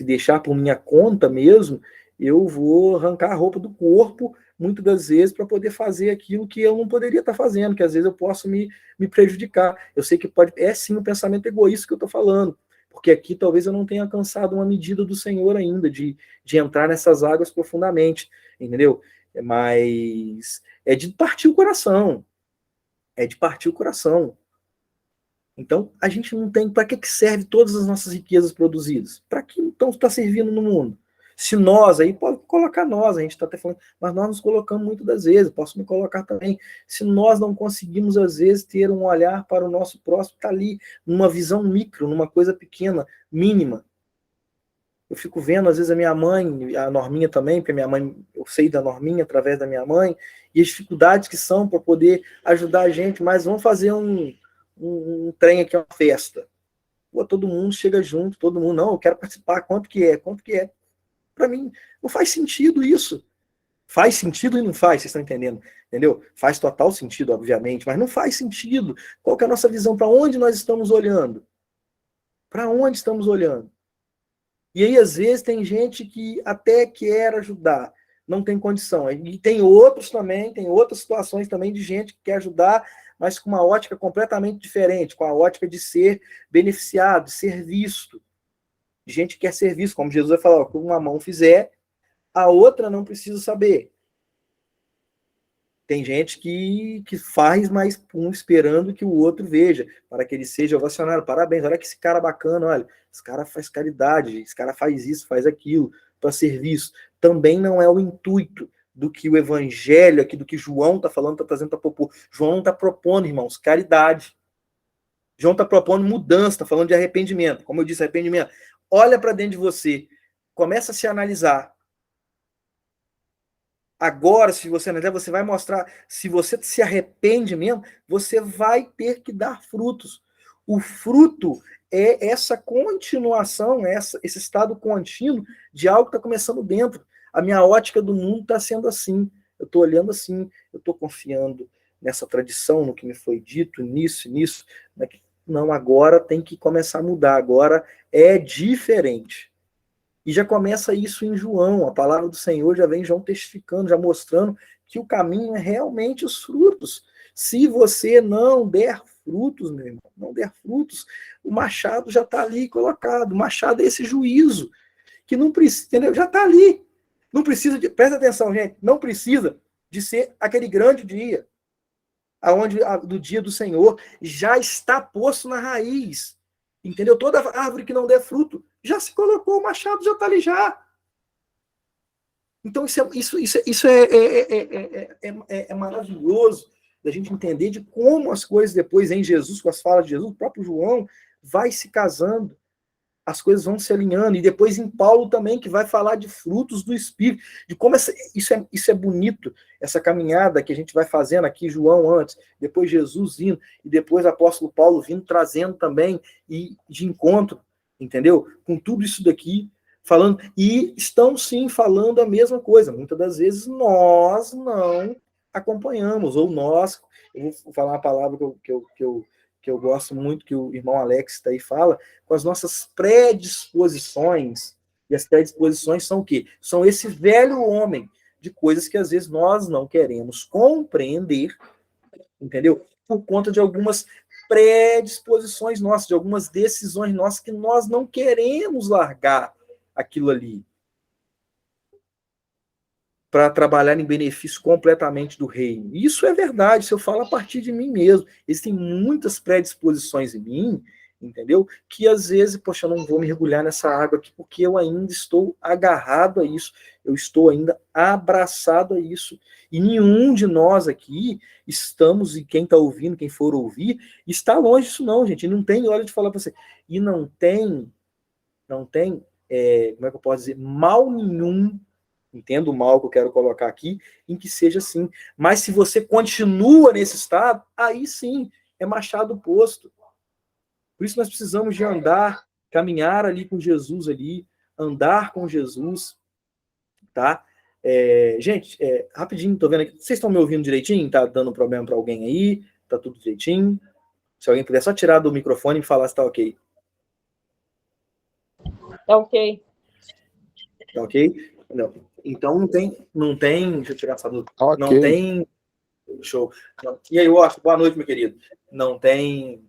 Speaker 1: deixar por minha conta mesmo, eu vou arrancar a roupa do corpo, muitas das vezes, para poder fazer aquilo que eu não poderia estar fazendo, que às vezes eu posso me prejudicar. Eu sei que é sim um pensamento egoísta que eu estou falando, porque aqui talvez eu não tenha alcançado uma medida do Senhor ainda, de entrar nessas águas profundamente, entendeu? Mas é de partir o coração, é de partir o coração. Então, a gente não tem... Para que serve todas as nossas riquezas produzidas? Para que então está servindo no mundo? Se nós, aí pode colocar nós, a gente está até falando, mas nós nos colocamos muitas das vezes, posso me colocar também. Se nós não conseguimos, às vezes, ter um olhar para o nosso próximo, está ali, numa visão micro, numa coisa pequena, mínima. Eu fico vendo, às vezes, a minha mãe, a Norminha também, porque a minha mãe, eu sei da Norminha através da minha mãe, e as dificuldades que são para poder ajudar a gente, mas vamos fazer um trem aqui, uma festa. Pô, todo mundo chega junto, todo mundo, não, eu quero participar, quanto que é? Para mim, não faz sentido isso. Faz sentido e não faz, vocês estão entendendo? Entendeu? Faz total sentido, obviamente, mas não faz sentido. Qual que é a nossa visão? Para onde nós estamos olhando? Para onde estamos olhando? E aí, às vezes, tem gente que até quer ajudar, não tem condição. E tem outros também, tem outras situações também de gente que quer ajudar, mas com uma ótica completamente diferente, com a ótica de ser beneficiado, de ser visto. Gente que quer ser visto, como Jesus vai falar, o que uma mão fizer, a outra não precisa saber. Tem gente que faz, mas esperando que o outro veja, para que ele seja ovacionado. Parabéns, olha que esse cara bacana, olha, esse cara faz caridade, esse cara faz isso, faz aquilo, para serviço. Também não é o intuito do que o evangelho aqui, do que João está falando, está trazendo para propor. João não está propondo, irmãos, caridade. João está propondo mudança, está falando de arrependimento. Como eu disse, arrependimento. Olha para dentro de você, começa a se analisar. Agora, se você analisar, você vai mostrar, se você se arrepende mesmo, você vai ter que dar frutos. O fruto é essa continuação, esse estado contínuo de algo que está começando dentro. A minha ótica do mundo está sendo assim. Eu estou olhando assim, eu estou confiando nessa tradição, no que me foi dito, nisso. Não, agora tem que começar a mudar, agora é diferente. E já começa isso em João, a palavra do Senhor já vem João testificando, já mostrando que o caminho é realmente os frutos. Se você não der frutos, meu irmão, não der frutos, o machado já está ali colocado. O machado é esse juízo, que não precisa, entendeu? Já está ali. Não precisa de, presta atenção, gente, não precisa de ser aquele grande dia, do dia do Senhor, já está posto na raiz. Entendeu? Toda árvore que não der fruto, já se colocou, o machado já está ali já. Então, isso é maravilhoso da gente entender de como as coisas depois em Jesus, com as falas de Jesus, o próprio João vai se casando, as coisas vão se alinhando, e depois em Paulo também, que vai falar de frutos do Espírito, de como isso é bonito, essa caminhada que a gente vai fazendo aqui, João antes, depois Jesus vindo, e depois o apóstolo Paulo vindo, trazendo também, e de encontro, entendeu? Com tudo isso daqui, falando, e estão sim falando a mesma coisa, muitas das vezes nós não acompanhamos, ou nós, eu vou falar uma palavra que eu gosto muito, que o irmão Alex daí fala, com as nossas predisposições, e as predisposições são o quê? São esse velho homem de coisas que às vezes nós não queremos compreender, entendeu? Por conta de algumas predisposições nossas, de algumas decisões nossas que nós não queremos largar aquilo ali para trabalhar em benefício completamente do reino. Isso é verdade, isso eu falo a partir de mim mesmo. Existem muitas predisposições em mim, entendeu? Que às vezes, poxa, eu não vou mergulhar nessa água aqui porque eu ainda estou agarrado a isso, eu estou ainda abraçado a isso. E nenhum de nós aqui estamos, e quem está ouvindo, quem for ouvir, está longe disso não, gente. Não tem hora de falar para você. E não tem, como é que eu posso dizer, mal nenhum, entendo o mal que eu quero colocar aqui, em que seja assim. Mas se você continua nesse estado, aí sim, é machado posto. Por isso nós precisamos de andar, caminhar ali com Jesus ali, andar com Jesus, tá? Gente, rapidinho, tô vendo aqui. Vocês estão me ouvindo direitinho? Tá dando problema para alguém aí? Tá tudo direitinho? Se alguém puder só tirar do microfone e falar se tá ok.
Speaker 2: Tá ok.
Speaker 1: Tá ok? Não. Então não tem, deixa eu tirar essa dúvida.
Speaker 3: Ok.
Speaker 1: Não tem, show. E aí, Washington, boa noite, meu querido. Não tem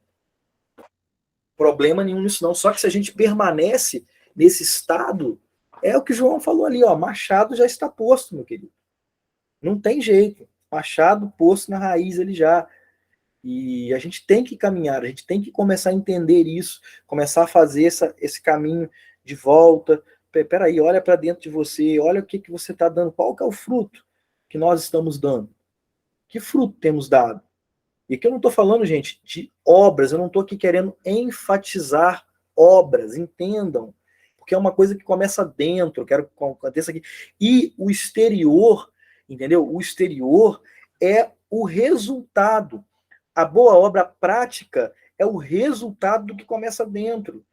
Speaker 1: problema nenhum nisso não, só que se a gente permanece nesse estado, é o que o João falou ali, ó, machado já está posto, meu querido. Não tem jeito, machado posto na raiz ele já. E a gente tem que caminhar, a gente tem que começar a entender isso, começar a fazer esse caminho de volta. Peraí, olha para dentro de você, olha o que você está dando, qual que é o fruto que nós estamos dando? Que fruto temos dado? E aqui eu não estou falando, gente, de obras, eu não estou aqui querendo enfatizar obras, entendam, porque é uma coisa que começa dentro, eu quero que aconteça aqui. E o exterior, entendeu? O exterior é o resultado. A boa obra prática é o resultado do que começa dentro.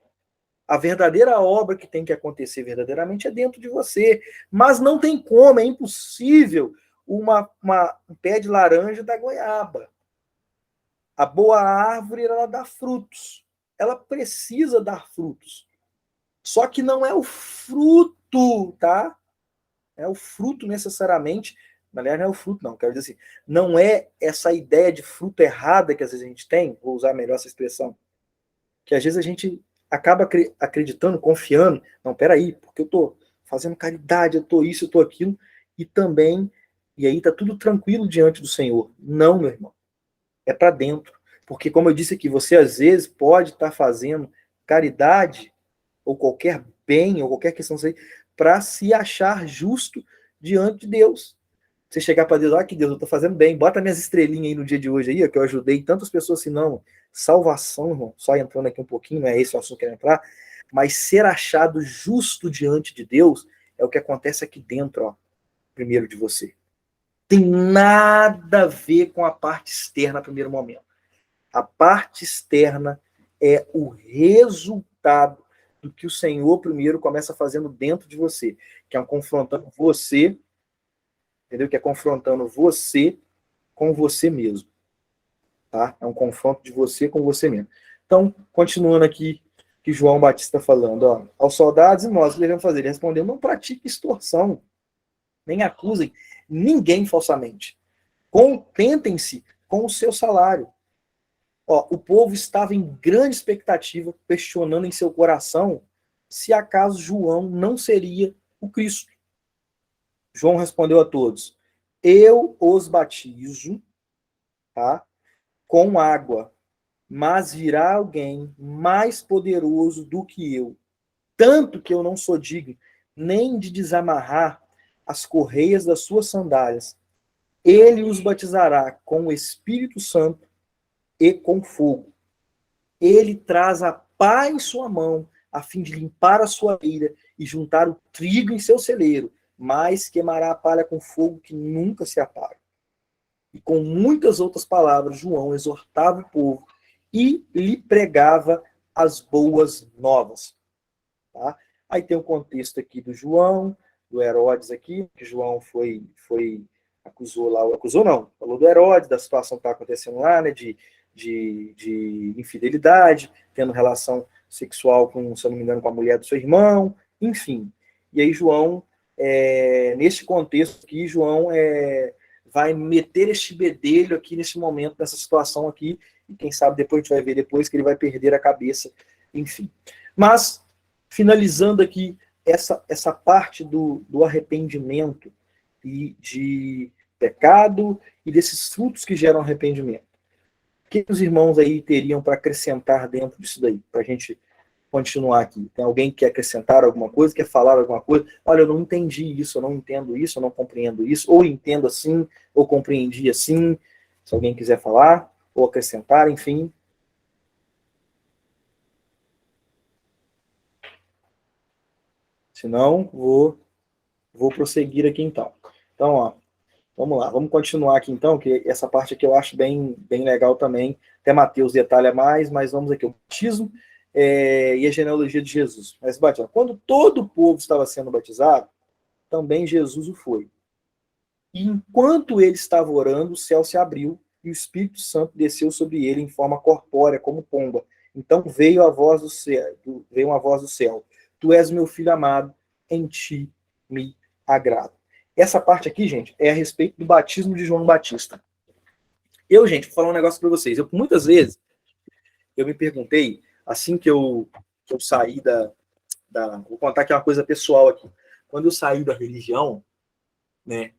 Speaker 1: A verdadeira obra que tem que acontecer verdadeiramente é dentro de você. Mas não tem como, é impossível um pé de laranja da goiaba. A boa árvore, ela dá frutos. Ela precisa dar frutos. Só que não é o fruto, tá? É o fruto necessariamente. Aliás, não é o fruto, não. Quero dizer assim, não é essa ideia de fruto errada que às vezes a gente tem, vou usar melhor essa expressão, que às vezes a gente acaba acreditando, confiando. Não, peraí, porque eu tô fazendo caridade, eu tô isso, eu tô aquilo, e também, e aí tá tudo tranquilo diante do Senhor. Não, meu irmão. É para dentro. Porque, como eu disse aqui, você às vezes pode estar fazendo caridade, ou qualquer bem, ou qualquer questão para se achar justo diante de Deus. Você chegar para Deus, que Deus, eu estou fazendo bem, bota minhas estrelinhas aí no dia de hoje, aí, que eu ajudei tantas pessoas assim, não. Salvação, irmão, só entrando aqui um pouquinho, não é esse o assunto que eu quero entrar, mas ser achado justo diante de Deus é o que acontece aqui dentro, ó, primeiro de você. Tem nada a ver com a parte externa no primeiro momento. A parte externa é o resultado do que o Senhor primeiro começa fazendo dentro de você, que é confrontando você, entendeu? Que é confrontando você com você mesmo, tá? É um confronto de você com você mesmo. Então, continuando aqui, que João Batista está falando, ó, aos soldados e nós, o que devemos fazer? Ele respondeu, não pratique extorsão, nem acusem ninguém falsamente. Contentem-se com o seu salário. Ó, o povo estava em grande expectativa, questionando em seu coração se acaso João não seria o Cristo. João respondeu a todos, eu os batizo, tá, com água, mas virá alguém mais poderoso do que eu, tanto que eu não sou digno nem de desamarrar as correias das suas sandálias. Ele os batizará com o Espírito Santo e com fogo. Ele traz a pá em sua mão, a fim de limpar a sua eira e juntar o trigo em seu celeiro, mas queimará a palha com fogo que nunca se apaga. E com muitas outras palavras, João exortava o povo e lhe pregava as boas novas. Tá? Aí tem o contexto aqui do João, do Herodes aqui, que João acusou lá, acusou não, falou do Herodes, da situação que está acontecendo lá, né, de infidelidade, tendo relação sexual com, se eu não me engano, com a mulher do seu irmão, enfim. E aí João, nesse contexto aqui, João vai meter este bedelho aqui nesse momento, nessa situação aqui, e quem sabe depois a gente vai ver depois que ele vai perder a cabeça, enfim. Mas, finalizando aqui essa parte do arrependimento e de pecado e desses frutos que geram arrependimento. O que os irmãos aí teriam para acrescentar dentro disso daí? Para a gente continuar aqui. Tem alguém que quer acrescentar alguma coisa, quer falar alguma coisa? Olha, eu não entendi isso, eu não entendo isso, eu não compreendo isso, ou entendo assim, ou compreendi assim. Se alguém quiser falar, ou acrescentar, enfim. Se não, vou prosseguir aqui então. Então, ó, vamos lá, vamos continuar aqui então, que essa parte aqui eu acho bem legal também. Até Mateus detalha mais, mas vamos aqui, o batismo e a genealogia de Jesus. Mas, quando todo o povo estava sendo batizado, também Jesus o foi. E enquanto ele estava orando, o céu se abriu e o Espírito Santo desceu sobre ele em forma corpórea, como pomba. Então veio uma voz do céu. Tu és meu filho amado, em ti me agrado. Essa parte aqui, gente, é a respeito do batismo de João Batista. Gente, vou falar um negócio para vocês. Muitas vezes, eu me perguntei, assim que eu saí vou contar aqui uma coisa pessoal aqui. Quando eu saí da religião, né,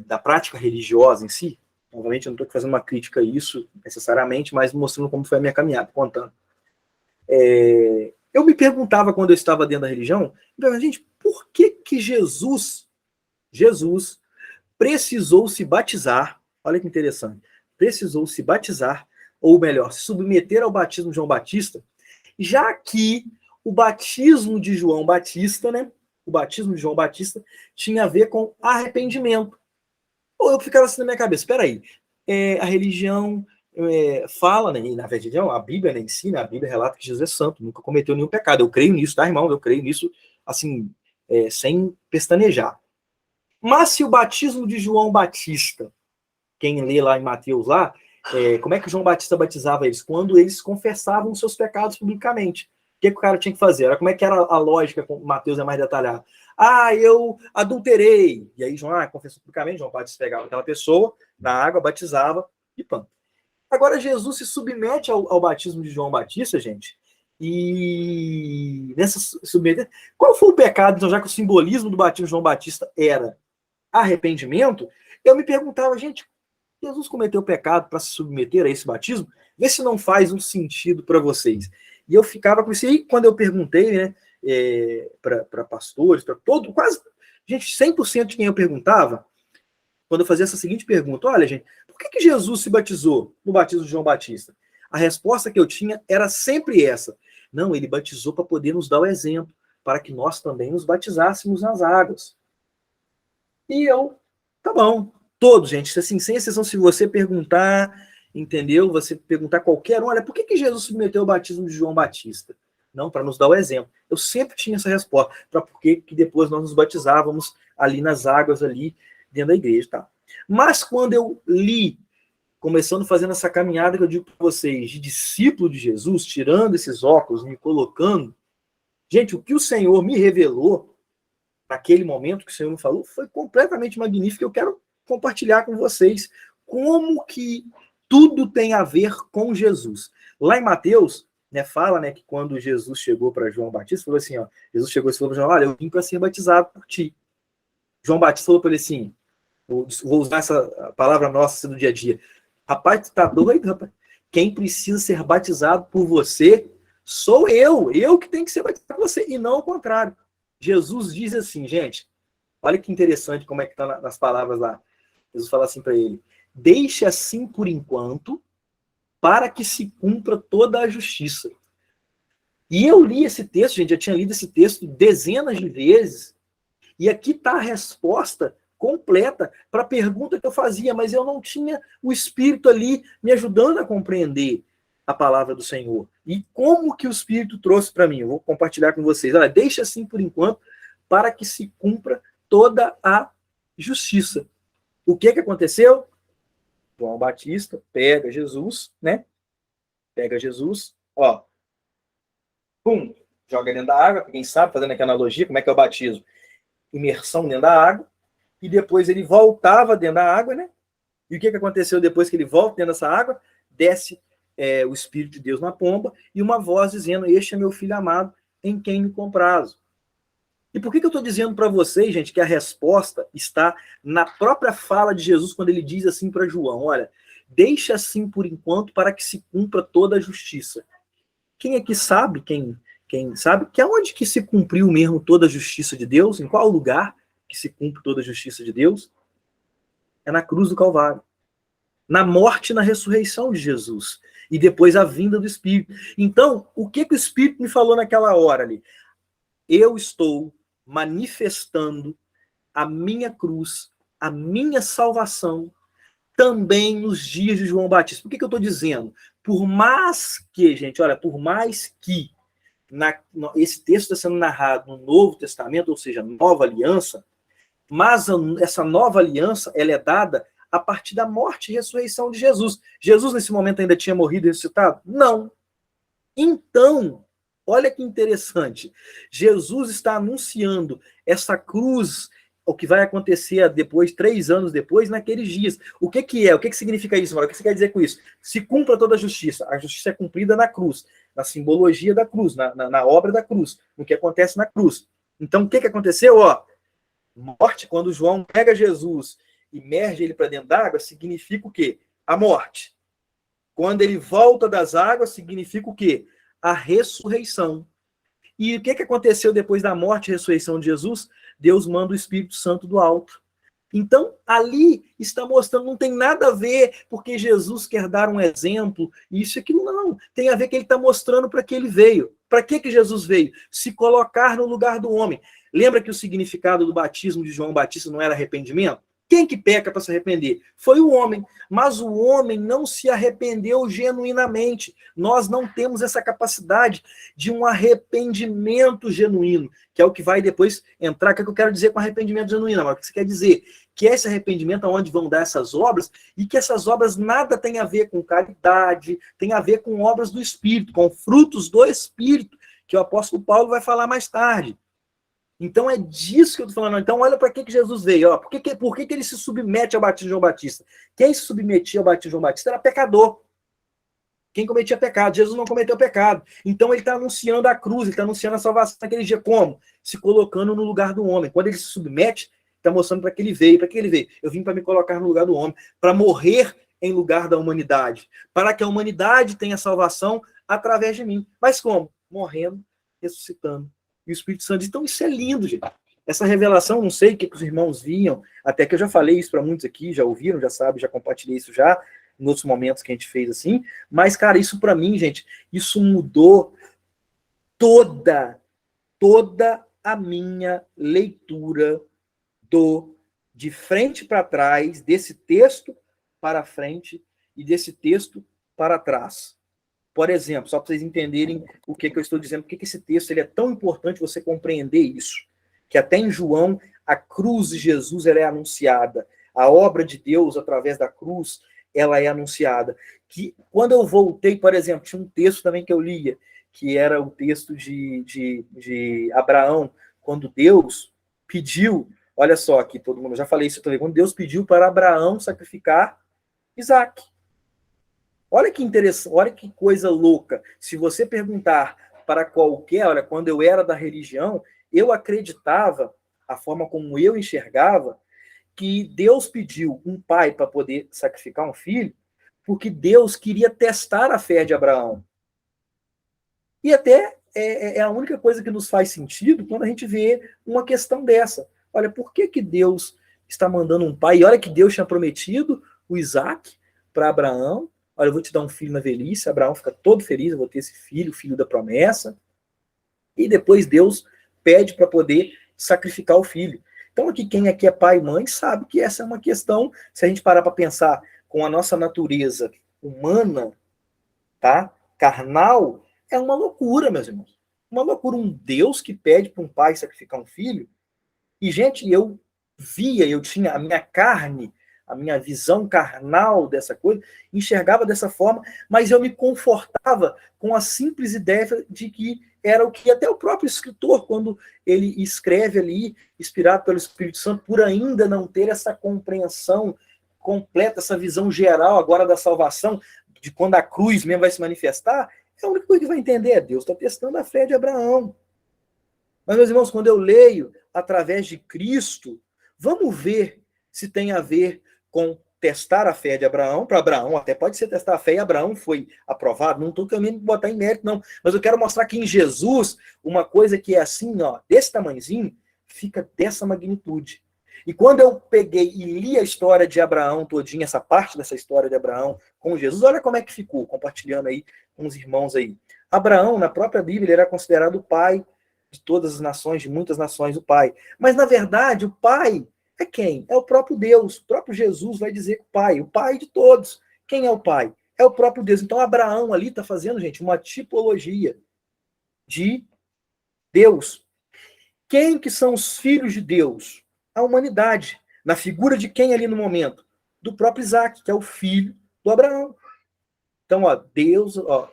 Speaker 1: da prática religiosa em si, obviamente eu não estou fazendo uma crítica a isso necessariamente, mas mostrando como foi a minha caminhada, contando. Eu me perguntava quando eu estava dentro da religião, gente, por que Jesus precisou se batizar? Olha que interessante. Precisou se batizar, ou melhor, se submeter ao batismo de João Batista, já que o batismo de João Batista, né? O batismo de João Batista tinha a ver com arrependimento. Ou eu ficava assim na minha cabeça, espera aí, a religião fala, né, e na verdade a Bíblia, né, ensina, a Bíblia relata que Jesus é santo, nunca cometeu nenhum pecado. Eu creio nisso, tá, irmão? Eu creio nisso, assim, sem pestanejar. Mas se o batismo de João Batista, quem lê lá em Mateus lá, como é que João Batista batizava eles? Quando eles confessavam seus pecados publicamente. O que o cara tinha que fazer? Como é que era a lógica, com Mateus é mais detalhado? Eu adulterei. E aí João confessou publicamente, João Batista pegava aquela pessoa na água, batizava e pã. Agora Jesus se submete ao batismo de João Batista, gente, E nessa submeter, qual foi o pecado? Então, já que o simbolismo do batismo de João Batista era arrependimento, eu me perguntava, gente, Jesus cometeu pecado para se submeter a esse batismo? Vê se não faz um sentido para vocês. E eu ficava com isso. E quando eu perguntei, né, para pastores, para todo, quase, gente, 100% de quem eu perguntava, quando eu fazia essa seguinte pergunta, olha, gente, por que Jesus se batizou no batismo de João Batista? A resposta que eu tinha era sempre essa. Não, ele batizou para poder nos dar o exemplo, para que nós também nos batizássemos nas águas. E eu, tá bom. Todos, gente, assim, sem exceção, se você perguntar, entendeu? Você perguntar qualquer um, olha, por que Jesus submeteu o batismo de João Batista? Não, para nos dar o exemplo. Eu sempre tinha essa resposta, para porque que depois nós nos batizávamos ali nas águas, ali dentro da igreja, tá? Mas quando eu li, começando fazendo essa caminhada que eu digo para vocês, de discípulo de Jesus, tirando esses óculos, me colocando, gente, o que o Senhor me revelou naquele momento que o Senhor me falou foi completamente magnífico. Eu quero compartilhar com vocês como que tudo tem a ver com Jesus. Lá em Mateus, né, fala, né, que quando Jesus chegou para João Batista, falou assim, ó, Jesus chegou e falou para João, olha, eu vim para ser batizado por ti. João Batista falou para ele assim, vou usar essa palavra nossa do dia a dia, rapaz, tu tá doido, rapaz? Quem precisa ser batizado por você sou eu que tenho que ser batizado por você, e não o contrário. Jesus diz assim, gente, olha que interessante como é que está nas palavras lá. Jesus fala assim para ele, deixe assim por enquanto, para que se cumpra toda a justiça. E eu li esse texto, gente, já tinha lido esse texto dezenas de vezes, e aqui está a resposta completa para a pergunta que eu fazia, mas eu não tinha o Espírito ali me ajudando a compreender a palavra do Senhor. E como que o Espírito trouxe para mim? Eu vou compartilhar com vocês. Olha, deixa assim por enquanto, para que se cumpra toda a justiça. O que aconteceu? João Batista pega Jesus, né? Pega Jesus, ó, pum, joga dentro da água, quem sabe, fazendo aqui a analogia, como é que é o batismo? Imersão dentro da água, e depois ele voltava dentro da água, né? E o que aconteceu depois que ele volta dentro dessa água? Desce o Espírito de Deus na pomba, e uma voz dizendo, este é meu filho amado, em quem me comprazo. E por que eu estou dizendo para vocês, gente, que a resposta está na própria fala de Jesus, quando ele diz assim para João, olha, deixa assim por enquanto para que se cumpra toda a justiça. Quem aqui sabe, quem sabe, que aonde que se cumpriu mesmo toda a justiça de Deus? Em qual lugar que se cumpre toda a justiça de Deus? É na cruz do Calvário. Na morte e na ressurreição de Jesus. E depois a vinda do Espírito. Então, o que o Espírito me falou naquela hora ali? Eu estou manifestando a minha cruz, a minha salvação, também nos dias de João Batista. Por que eu estou dizendo? Por mais que, gente, olha, por mais que esse texto está sendo narrado no Novo Testamento, ou seja, Nova Aliança, mas essa nova aliança, ela é dada a partir da morte e ressurreição de Jesus. Jesus, nesse momento, ainda tinha morrido e ressuscitado? Não. Então, olha que interessante. Jesus está anunciando essa cruz, o que vai acontecer depois, 3 anos depois, naqueles dias. O que é? O que significa isso, Mara? O que você quer dizer com isso? Se cumpra toda a justiça. A justiça é cumprida na cruz, na simbologia da cruz, na obra da cruz, no que acontece na cruz. Então, o que aconteceu? Ó, morte, quando João pega Jesus e merge ele para dentro d'água, significa o quê? A morte. Quando ele volta das águas, significa o quê? A ressurreição. E o que aconteceu depois da morte e ressurreição de Jesus? Deus manda o Espírito Santo do alto. Então, ali está mostrando, não tem nada a ver porque Jesus quer dar um exemplo, isso e aquilo, não. Tem a ver que ele está mostrando para que ele veio. Para que Jesus veio? Se colocar no lugar do homem. Lembra que o significado do batismo de João Batista não era arrependimento? Quem que peca para se arrepender? Foi o homem. Mas o homem não se arrependeu genuinamente. Nós não temos essa capacidade de um arrependimento genuíno, que é o que vai depois entrar. O que eu quero dizer com arrependimento genuíno? Mas o que você quer dizer? Que é esse arrependimento aonde vão dar essas obras, e que essas obras nada tem a ver com caridade, tem a ver com obras do Espírito, com frutos do Espírito, que o apóstolo Paulo vai falar mais tarde. Então é disso que eu estou falando. Então olha para que Jesus veio. Ó. Por que ele se submete ao batismo de João Batista? Quem se submetia ao batismo de João Batista era pecador. quem cometia pecado. Jesus não cometeu pecado. Então ele está anunciando a cruz, ele está anunciando a salvação naquele dia. Como? Se colocando no lugar do homem. Quando ele se submete, está mostrando para que ele veio. Para que ele veio? Eu vim para me colocar no lugar do homem, para morrer em lugar da humanidade, para que a humanidade tenha salvação através de mim. Mas como? Morrendo, ressuscitando. E o Espírito Santo diz, então isso é lindo, gente. Essa revelação, não sei o que os irmãos viam, até que eu já falei isso para muitos aqui, já ouviram, já sabem, já compartilhei isso já, em outros momentos que a gente fez assim, mas, cara, isso para mim, gente, isso mudou toda a minha leitura de frente para trás, desse texto para frente e desse texto para trás. Por exemplo, só para vocês entenderem o que eu estou dizendo, porque esse texto ele é tão importante você compreender isso, que até em João, a cruz de Jesus ela é anunciada, a obra de Deus através da cruz, ela é anunciada. Que quando eu voltei, por exemplo, tinha um texto também que eu lia, que era o texto de Abraão, quando Deus pediu, olha só aqui, todo mundo, já falei isso também, quando Deus pediu para Abraão sacrificar Isaac. Olha que interessante, olha que coisa louca. Se você perguntar para qualquer, olha, quando eu era da religião, eu acreditava, a forma como eu enxergava, que Deus pediu um pai para poder sacrificar um filho, porque Deus queria testar a fé de Abraão. E até é a única coisa que nos faz sentido quando a gente vê uma questão dessa. Olha, por que Deus está mandando um pai? E olha que Deus tinha prometido o Isaac para Abraão. Olha, eu vou te dar um filho na velhice. Abraão fica todo feliz, eu vou ter esse filho, o filho da promessa. E depois Deus pede para poder sacrificar o filho. Então aqui quem aqui é pai e mãe sabe que essa é uma questão, se a gente parar para pensar com a nossa natureza humana, tá? Carnal, é uma loucura, meus irmãos. Uma loucura, um Deus que pede para um pai sacrificar um filho. E, gente, eu tinha a minha carne, a minha visão carnal dessa coisa, enxergava dessa forma, mas eu me confortava com a simples ideia de que era o que até o próprio escritor, quando ele escreve ali, inspirado pelo Espírito Santo, por ainda não ter essa compreensão completa, essa visão geral agora da salvação, de quando a cruz mesmo vai se manifestar, a única coisa que vai entender é Deus está testando a fé de Abraão. Mas, meus irmãos, quando eu leio através de Cristo, vamos ver se tem a ver com testar a fé de Abraão. Para Abraão, até pode ser testar a fé, e Abraão foi aprovado. Não estou querendo botar em mérito, não. Mas eu quero mostrar que em Jesus, uma coisa que é assim, ó, desse tamanhozinho, fica dessa magnitude. E quando eu peguei e li a história de Abraão todinha, essa parte dessa história de Abraão com Jesus, olha como é que ficou, compartilhando aí com os irmãos aí. Abraão, na própria Bíblia, ele era considerado o pai de todas as nações, de muitas nações, o pai. Mas, na verdade, o pai é quem? É o próprio Deus. O próprio Jesus vai dizer que o pai de todos. Quem é o pai? É o próprio Deus. Então, Abraão ali está fazendo, gente, uma tipologia de Deus. Quem que são os filhos de Deus? A humanidade. Na figura de quem ali no momento? Do próprio Isaac, que é o filho do Abraão. Então,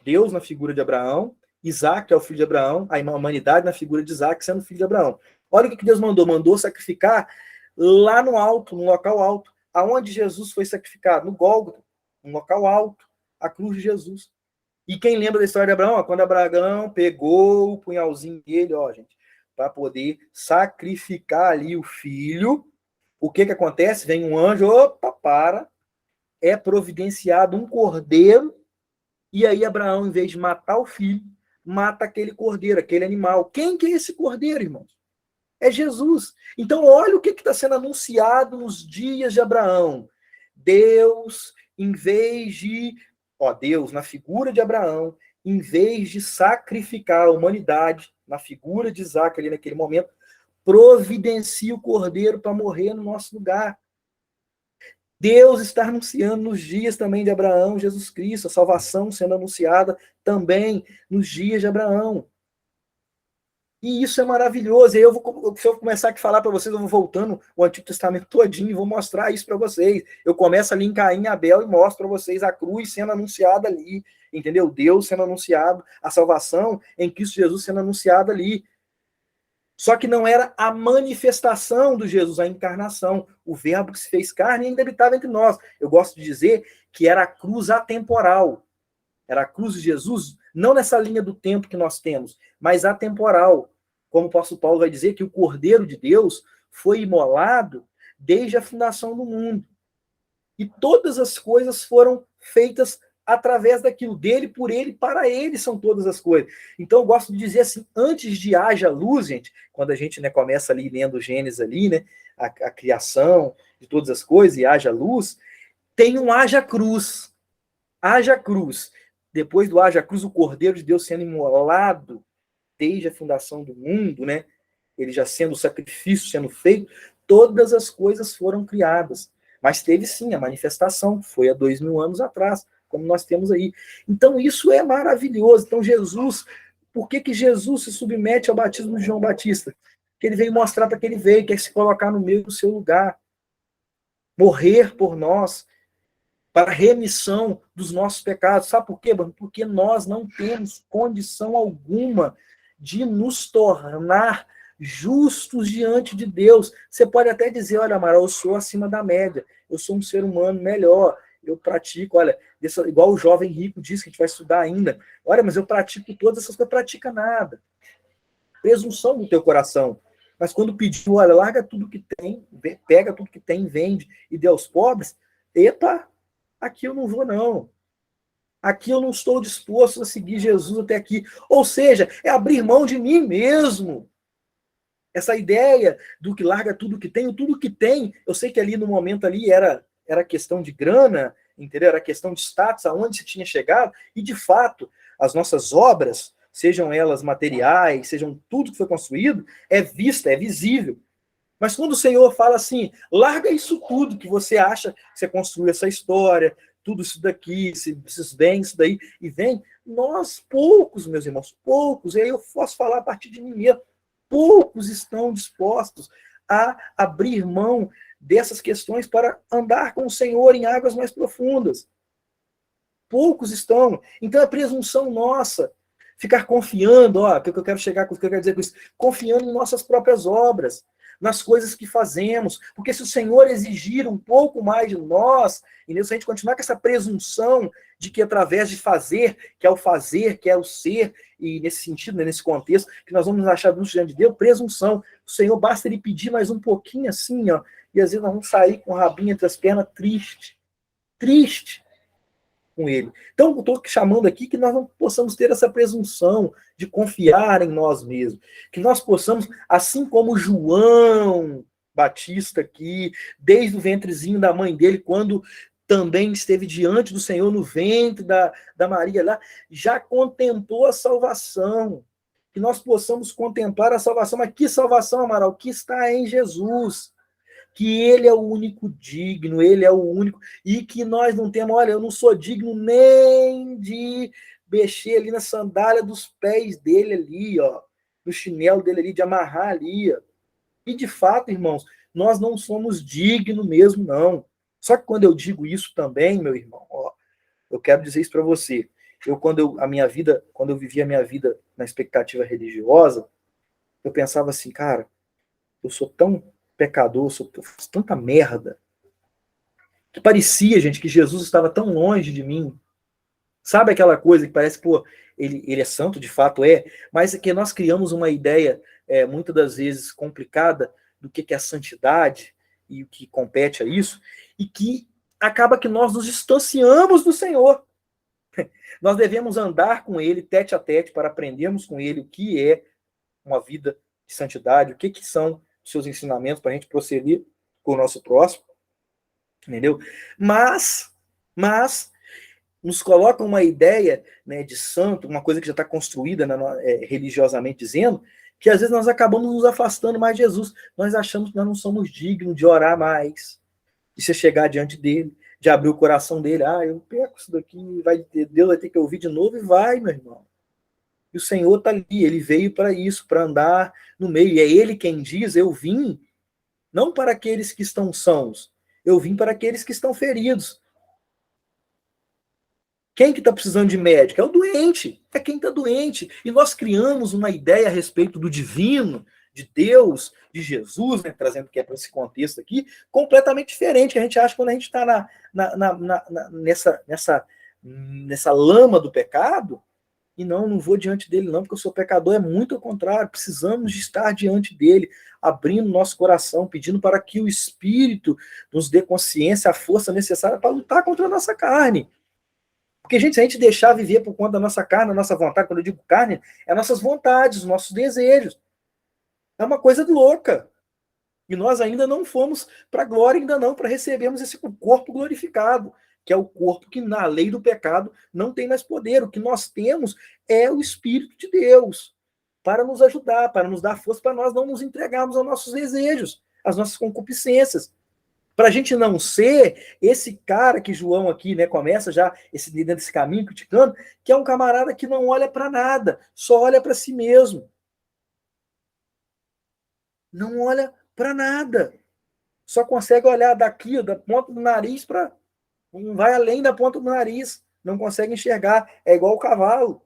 Speaker 1: Deus na figura de Abraão, Isaac é o filho de Abraão, a humanidade na figura de Isaac sendo filho de Abraão. Olha o que Deus mandou. Mandou sacrificar lá no alto, no local alto. Aonde Jesus foi sacrificado? No Gólgota, no local alto, a cruz de Jesus. E quem lembra da história de Abraão? Quando Abraão pegou o punhalzinho dele, gente, para poder sacrificar ali o filho, o que acontece? Vem um anjo, é providenciado um cordeiro, e aí Abraão, em vez de matar o filho, mata aquele cordeiro, aquele animal. Quem que é esse cordeiro, irmãos? É Jesus. Então, olha o que está sendo anunciado nos dias de Abraão. Deus, em vez de... Deus, na figura de Abraão, em vez de sacrificar a humanidade, na figura de Isaac ali naquele momento, providencia o cordeiro para morrer no nosso lugar. Deus está anunciando nos dias também de Abraão, Jesus Cristo, a salvação sendo anunciada também nos dias de Abraão. E isso é maravilhoso. E se eu começar a falar para vocês, eu vou voltando o Antigo Testamento todinho e vou mostrar isso para vocês. Eu começo ali em Caim e Abel e mostro para vocês a cruz sendo anunciada ali, entendeu? Deus sendo anunciado, a salvação em Cristo Jesus sendo anunciada ali. Só que não era a manifestação do Jesus, a encarnação, o verbo que se fez carne e ainda habitava entre nós. Eu gosto de dizer que era a cruz atemporal. Era a cruz de Jesus, não nessa linha do tempo que nós temos, mas atemporal. Como o apóstolo Paulo vai dizer, que o Cordeiro de Deus foi imolado desde a fundação do mundo. E todas as coisas foram feitas através daquilo, dele, por ele, para ele são todas as coisas. Então eu gosto de dizer assim, antes de haja luz, gente, quando a gente, né, começa ali lendo Gênesis ali, né, a criação de todas as coisas e haja luz, tem um haja cruz. Haja cruz. Depois do haja cruz, o Cordeiro de Deus sendo imolado desde a fundação do mundo, né, ele já sendo o sacrifício sendo feito, todas as coisas foram criadas. Mas teve sim a manifestação, foi há 2000 anos atrás, como nós temos aí. Então isso é maravilhoso. Então Jesus, por que Jesus se submete ao batismo de João Batista? Que ele veio mostrar para que ele veio, quer se colocar no meio do seu lugar, morrer por nós, para a remissão dos nossos pecados. Sabe por quê, Bruno? Porque nós não temos condição alguma de nos tornar justos diante de Deus. Você pode até dizer, olha, Amaral, eu sou acima da média, eu sou um ser humano melhor, eu pratico, olha, igual o jovem rico diz que a gente vai estudar ainda, olha, mas eu pratico todas essas coisas, pratica nada. Presunção no teu coração. Mas quando pediu, olha, larga tudo que tem, pega tudo que tem, vende e dê aos pobres, epa, aqui eu não vou não. Aqui eu não estou disposto a seguir Jesus até aqui. Ou seja, é abrir mão de mim mesmo. Essa ideia do que larga tudo que tem, eu sei que ali no momento ali era questão de grana, entendeu? Era questão de status, aonde se tinha chegado, e de fato, as nossas obras, sejam elas materiais, sejam tudo que foi construído, é vista, é visível. Mas quando o Senhor fala assim, larga isso tudo que você acha que você construiu essa história, tudo isso daqui, esses bens, isso daí, e vem, nós, poucos, meus irmãos, poucos, e aí eu posso falar a partir de mim mesmo, poucos estão dispostos a abrir mão dessas questões para andar com o Senhor em águas mais profundas. Poucos estão. Então é presunção nossa ficar confiando, ó, o que eu quero chegar, o que eu quero dizer com isso, confiando em nossas próprias obras, nas coisas que fazemos, porque se o Senhor exigir um pouco mais de nós, e se a gente continuar com essa presunção de que através de fazer, que é o fazer, que é o ser, e nesse sentido, né, nesse contexto, que nós vamos nos achar justos diante de Deus, presunção. O Senhor basta ele pedir mais um pouquinho assim, ó, e às vezes nós vamos sair com o rabinho entre as pernas triste com ele. Então, eu estou chamando aqui que nós não possamos ter essa presunção de confiar em nós mesmos. Que nós possamos, assim como João Batista aqui, desde o ventrezinho da mãe dele, quando também esteve diante do Senhor no ventre da Maria lá, já contemplou a salvação. Que nós possamos contemplar a salvação. Mas que salvação, Amaral? Que está em Jesus. Que ele é o único digno, ele é o único, e que nós não temos, olha, eu não sou digno nem de mexer ali na sandália dos pés dele ali, ó, no chinelo dele ali, de amarrar ali, ó. E de fato, irmãos, nós não somos dignos mesmo, não. Só que quando eu digo isso também, meu irmão, ó, eu quero dizer isso para você. Quando eu vivia a minha vida na expectativa religiosa, eu pensava assim, cara, eu sou tão pecador, eu faço tanta merda, que parecia, gente, que Jesus estava tão longe de mim. Sabe aquela coisa que parece, pô, ele é santo, de fato é, mas é que nós criamos uma ideia, muitas das vezes, complicada do que é a santidade e o que compete a isso, e que acaba que nós nos distanciamos do Senhor. Nós devemos andar com ele, tete a tete, para aprendermos com ele o que é uma vida de santidade, o que são seus ensinamentos para a gente proceder com o nosso próximo, entendeu? Mas nos colocam uma ideia, né, de santo, uma coisa que já está construída, né, religiosamente dizendo, que às vezes nós acabamos nos afastando mais de Jesus. Nós achamos que nós não somos dignos de orar mais, de se chegar diante dele, de abrir o coração dele. Ah, eu peco isso daqui, Deus vai ter que ouvir de novo, e vai, meu irmão. E o Senhor está ali, ele veio para isso, para andar no meio. E é ele quem diz, eu vim, não para aqueles que estão sãos, eu vim para aqueles que estão feridos. Quem que está precisando de médico? É o doente, é quem está doente. E nós criamos uma ideia a respeito do divino, de Deus, de Jesus, né, trazendo que é para esse contexto aqui, completamente diferente, que a gente acha quando a gente está nessa lama do pecado, e não vou diante dele não, porque eu sou pecador. É muito ao contrário, precisamos de estar diante dele, abrindo nosso coração, pedindo para que o Espírito nos dê consciência, a força necessária para lutar contra a nossa carne. Porque, gente, se a gente deixar viver por conta da nossa carne, da nossa vontade, quando eu digo carne, é nossas vontades, os nossos desejos. É uma coisa louca. E nós ainda não fomos para a glória, ainda não, para recebermos esse corpo glorificado, que é o corpo que na lei do pecado não tem mais poder. O que nós temos é o Espírito de Deus para nos ajudar, para nos dar força, para nós não nos entregarmos aos nossos desejos, às nossas concupiscências. Para a gente não ser esse cara que João aqui, né, começa já dentro desse caminho criticando, que é um camarada que não olha para nada, só olha para si mesmo. Não olha para nada. Só consegue olhar daqui, da ponta do nariz para... Não vai além da ponta do nariz. Não consegue enxergar. É igual o cavalo.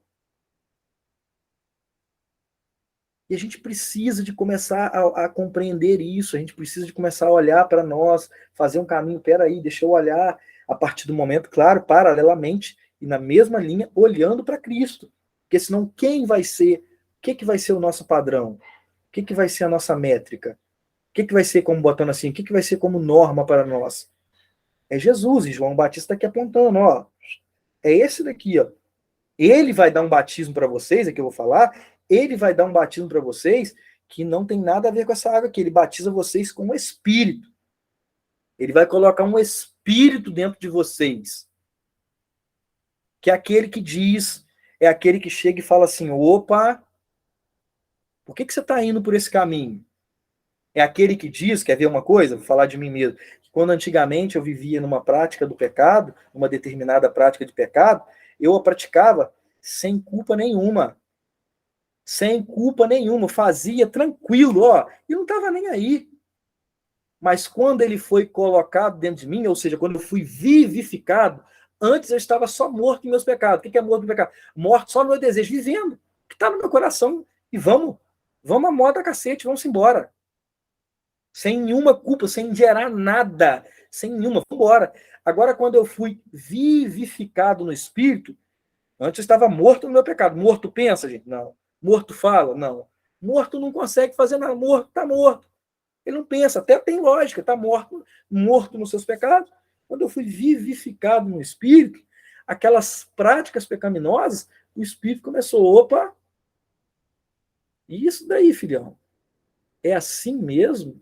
Speaker 1: E a gente precisa de começar a compreender isso. A gente precisa de começar a olhar para nós, fazer um caminho. Peraí, deixa eu olhar a partir do momento, claro, paralelamente e na mesma linha, olhando para Cristo. Porque senão quem vai ser? O que vai ser o nosso padrão? O que vai ser a nossa métrica? O que vai ser como, botando assim, o que vai ser como norma para nós? É Jesus, e João Batista está aqui apontando, ó. É esse daqui, ó. Ele vai dar um batismo para vocês, é que eu vou falar, ele vai dar um batismo para vocês que não tem nada a ver com essa água aqui. Ele batiza vocês com o Espírito. Ele vai colocar um Espírito dentro de vocês. Que é aquele que diz, é aquele que chega e fala assim, opa, por que você está indo por esse caminho? É aquele que diz, quer ver uma coisa? Vou falar de mim mesmo. Quando antigamente eu vivia numa prática do pecado, uma determinada prática de pecado, eu a praticava sem culpa nenhuma. Sem culpa nenhuma. Fazia tranquilo, ó. E não estava nem aí. Mas quando ele foi colocado dentro de mim, ou seja, quando eu fui vivificado, antes eu estava só morto em meus pecados. O que é morto no pecado? Morto só no meu desejo, vivendo. Que está no meu coração. E vamos à moda, cacete, vamos embora. Sem nenhuma culpa, sem gerar nada, sem nenhuma, vamos embora. Agora, quando eu fui vivificado no Espírito, antes eu estava morto no meu pecado. Morto pensa, gente? Não. Morto fala? Não. Morto não consegue fazer nada. Morto está morto. Ele não pensa, até tem lógica, está morto nos seus pecados. Quando eu fui vivificado no Espírito, aquelas práticas pecaminosas, o Espírito começou, opa, isso daí, filhão, é assim mesmo?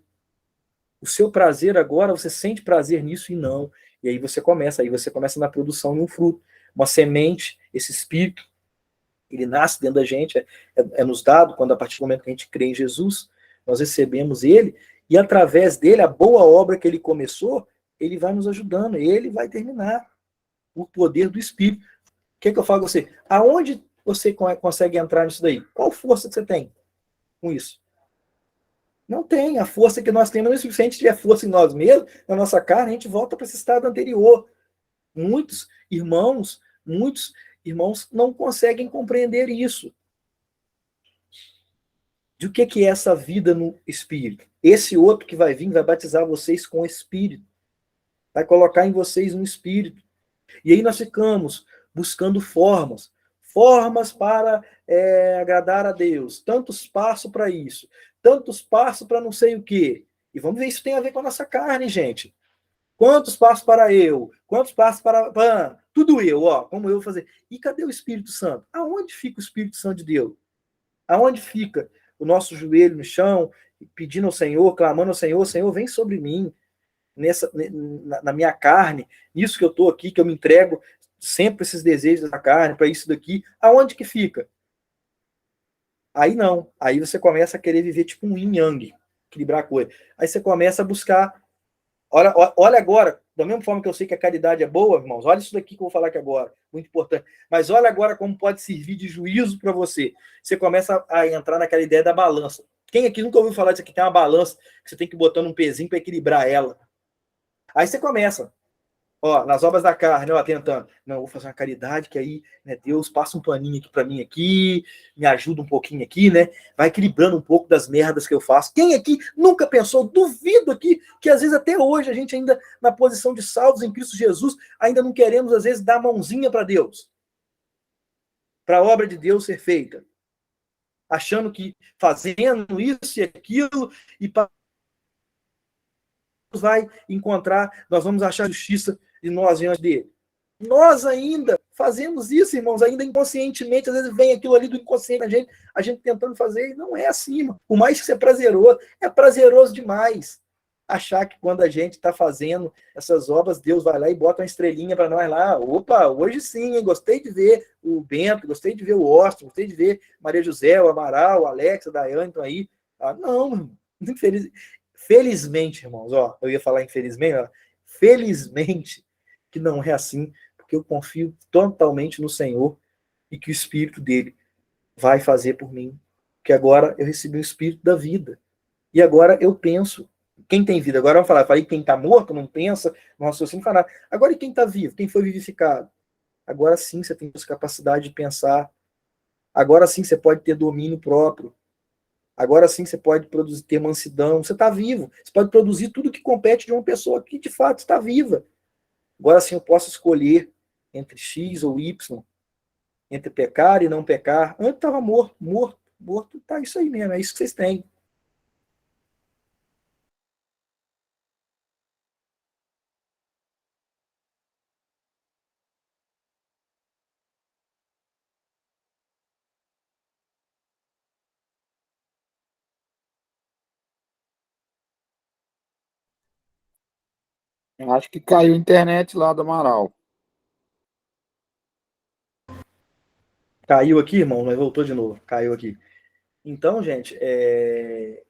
Speaker 1: O seu prazer agora, você sente prazer nisso e não. E aí você começa na produção de um fruto. Uma semente, esse espírito, ele nasce dentro da gente, é nos dado, quando a partir do momento que a gente crê em Jesus, nós recebemos ele, e através dele, a boa obra que ele começou, ele vai nos ajudando, ele vai terminar. O poder do Espírito. O que eu falo com você? Aonde você consegue entrar nisso daí? Qual força que você tem com isso? Não tem. A força que nós temos, se a gente tiver força em nós mesmos, na nossa carne, a gente volta para esse estado anterior. Muitos irmãos não conseguem compreender isso. De o que é essa vida no Espírito? Esse outro que vai vir vai batizar vocês com o Espírito. Vai colocar em vocês um Espírito. E aí nós ficamos buscando formas para agradar a Deus. Tantos passos para isso. Tantos passos para não sei o quê. E vamos ver se isso tem a ver com a nossa carne, gente. Quantos passos para eu? Quantos passos para... Tudo eu, ó. Como eu vou fazer? E cadê o Espírito Santo? Aonde fica o Espírito Santo de Deus? Aonde fica o nosso joelho no chão, pedindo ao Senhor, clamando ao Senhor, Senhor, vem sobre mim, na minha carne, nisso que eu estou aqui, que eu me entrego sempre esses desejos da carne, para isso daqui, aonde que fica? Aí não, aí você começa a querer viver tipo um yin-yang, equilibrar a coisa. Aí você começa a buscar, olha agora, da mesma forma que eu sei que a caridade é boa, irmãos, olha isso daqui que eu vou falar aqui agora, muito importante, mas olha agora como pode servir de juízo para você. Você começa a entrar naquela ideia da balança. Quem aqui nunca ouviu falar disso aqui? Tem uma balança que você tem que botar num pezinho para equilibrar ela. Aí você começa, Ó, nas obras da carne, ó, tentando. Não, vou fazer uma caridade, que aí, né, Deus passa um paninho aqui para mim aqui, me ajuda um pouquinho aqui, né? Vai equilibrando um pouco das merdas que eu faço. Quem aqui nunca pensou, duvido aqui, que às vezes até hoje a gente ainda, na posição de salvos em Cristo Jesus, ainda não queremos, às vezes, dar a mãozinha para Deus. Para a obra de Deus ser feita. Achando que fazendo isso e aquilo, e vai encontrar, nós vamos achar justiça de nós diante dele. Nós ainda fazemos isso, irmãos, ainda inconscientemente, às vezes vem aquilo ali do inconsciente a gente tentando fazer, e não é assim, irmão. Por mais que isso é prazeroso demais achar que quando a gente está fazendo essas obras, Deus vai lá e bota uma estrelinha para nós lá. Opa, hoje sim, hein? Gostei de ver o Bento, gostei de ver o Austin, gostei de ver Maria José, o Amaral, o Alex, a Daiane, estão aí. Ah, não, felizmente, irmãos, ó, eu ia falar infelizmente, ó, felizmente que não é assim, porque eu confio totalmente no Senhor e que o Espírito dele vai fazer por mim. Que agora eu recebi o Espírito da vida. E agora eu penso. Quem tem vida? Agora eu vou falar, falei que quem está morto não pensa, não raciocina, não faz nada. Agora e quem está vivo? Quem foi vivificado? Agora sim você tem essa capacidade de pensar. Agora sim você pode ter domínio próprio. Agora sim você pode produzir, ter mansidão. Você está vivo. Você pode produzir tudo que compete de uma pessoa que de fato está viva. Agora sim eu posso escolher entre X ou Y, entre pecar e não pecar. Antes estava morto, tá isso aí mesmo, é isso que vocês têm.
Speaker 2: Eu acho que caiu a internet lá do Amaral.
Speaker 1: Caiu aqui, irmão, mas voltou de novo. Caiu aqui. Então, gente, é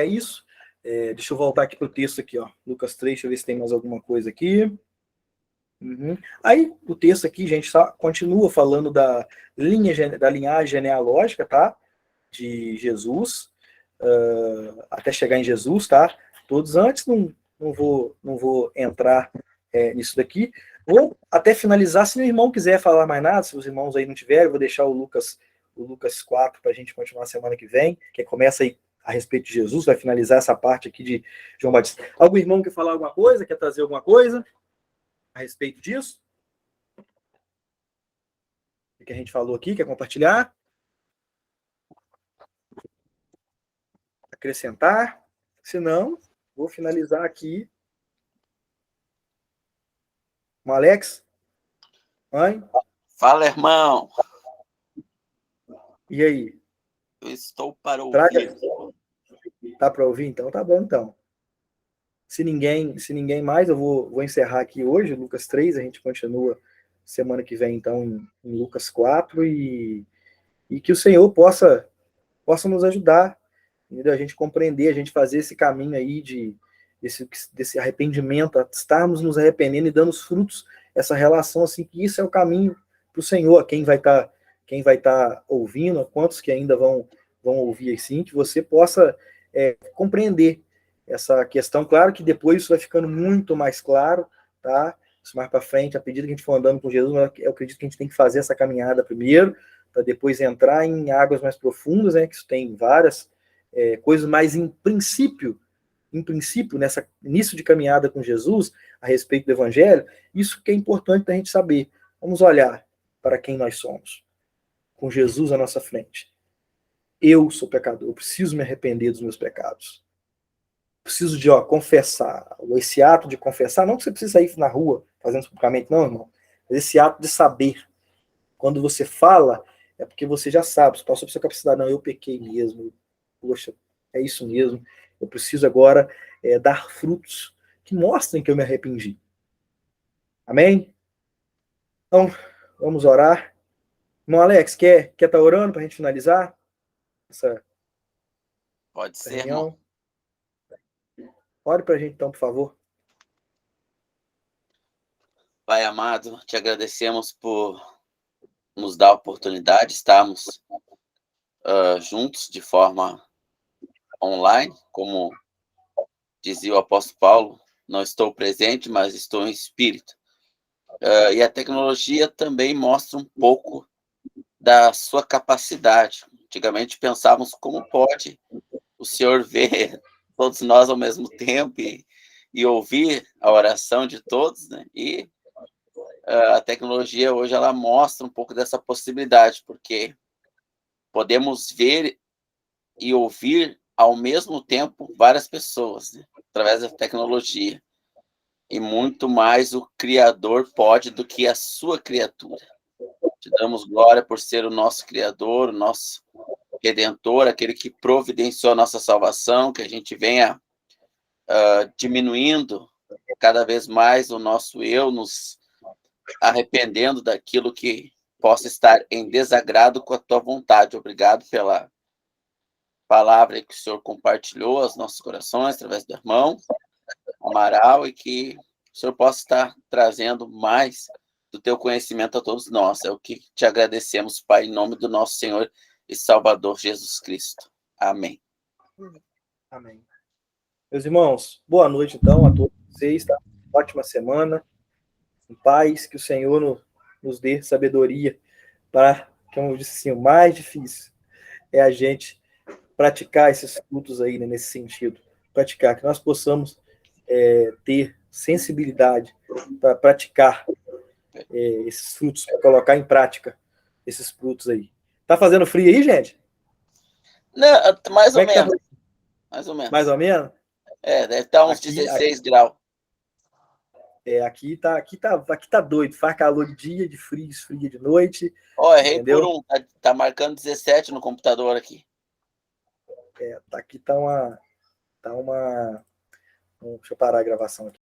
Speaker 1: isso. Deixa eu voltar aqui para o texto aqui, ó. Lucas 3, deixa eu ver se tem mais alguma coisa aqui. Uhum. Aí, o texto aqui, gente, continua falando da linhagem genealógica, tá? De Jesus, até chegar em Jesus, tá? Todos antes, não vou entrar nisso daqui. Vou até finalizar, se o irmão quiser falar mais nada, se os irmãos aí não tiverem, eu vou deixar o Lucas 4 para a gente continuar semana que vem, que começa aí a respeito de Jesus, vai finalizar essa parte aqui de João Batista. Algum irmão quer falar alguma coisa, quer trazer alguma coisa a respeito disso? O que a gente falou aqui, quer compartilhar? Acrescentar? Se não, vou finalizar aqui. Alex? Mãe?
Speaker 3: Fala, irmão.
Speaker 1: E aí?
Speaker 3: Eu estou para
Speaker 1: Traga.
Speaker 3: ouvir.
Speaker 1: Tá para ouvir? Então tá bom, então. Se ninguém mais, eu vou encerrar aqui hoje, Lucas 3, a gente continua semana que vem, então, em Lucas 4, e que o Senhor possa nos ajudar, entendeu? A gente compreender, a gente fazer esse caminho aí desse arrependimento, estarmos nos arrependendo e dando os frutos, essa relação, assim, que isso é o caminho para o Senhor, quem vai tá ouvindo, quantos que ainda vão ouvir assim, que você possa compreender essa questão. Claro que depois isso vai ficando muito mais claro, tá? Isso mais para frente, à medida que a gente for andando com Jesus, eu acredito que a gente tem que fazer essa caminhada primeiro, para depois entrar em águas mais profundas, né? Que isso tem várias coisas, mas em princípio, nessa início de caminhada com Jesus, a respeito do Evangelho, isso que é importante da gente saber. Vamos olhar para quem nós somos, com Jesus à nossa frente. Eu sou pecador, eu preciso me arrepender dos meus pecados. Preciso de confessar. Esse ato de confessar, não que você precise sair na rua fazendo isso publicamente, não, irmão. Mas esse ato de saber. Quando você fala, é porque você já sabe, você passou por sua capacidade. Não, eu pequei mesmo. Poxa, é isso mesmo. Eu preciso agora dar frutos que mostrem que eu me arrependi. Amém? Então, vamos orar. Irmão Alex, quer estar orando para a gente finalizar
Speaker 3: Pode
Speaker 1: essa
Speaker 3: ser, irmão.
Speaker 1: reunião? Ore para a gente, então, por favor.
Speaker 3: Pai amado, te agradecemos por nos dar a oportunidade de estarmos juntos de forma online, como dizia o apóstolo Paulo, não estou presente, mas estou em espírito. E a tecnologia também mostra um pouco da sua capacidade. Antigamente pensávamos como pode o Senhor ver todos nós ao mesmo tempo e ouvir a oração de todos, né? E a tecnologia hoje ela mostra um pouco dessa possibilidade, porque podemos ver e ouvir ao mesmo tempo várias pessoas, né? Através da tecnologia. E muito mais o Criador pode do que a sua criatura. Te damos glória por ser o nosso Criador, o nosso Redentor, aquele que providenciou a nossa salvação, que a gente venha diminuindo cada vez mais o nosso eu, nos arrependendo daquilo que possa estar em desagrado com a tua vontade. Obrigado pela palavra que o Senhor compartilhou aos nossos corações, através do irmão Amaral, e que o Senhor possa estar trazendo mais do teu conhecimento a todos nós. É o que te agradecemos, Pai, em nome do nosso Senhor e Salvador Jesus Cristo. Amém.
Speaker 1: Amém. Meus irmãos, boa noite, então, a todos vocês, tá? Ótima semana, em paz, que o Senhor nos dê sabedoria para, como eu disse assim, o mais difícil é a gente praticar esses frutos aí, né, nesse sentido. Praticar, que nós possamos ter sensibilidade para praticar esses frutos, para colocar em prática esses frutos aí. Tá fazendo frio aí, gente?
Speaker 3: Não, mais ou menos.
Speaker 1: Tá?
Speaker 3: Mais ou menos.
Speaker 1: Mais ou menos?
Speaker 3: Deve estar uns 16 graus.
Speaker 1: Aqui tá doido. Faz calor de dia, de frio, esfria de noite.
Speaker 3: Errei
Speaker 1: entendeu?
Speaker 3: por um. Tá marcando 17 no computador aqui.
Speaker 1: Aqui tá uma. Deixa eu parar a gravação aqui.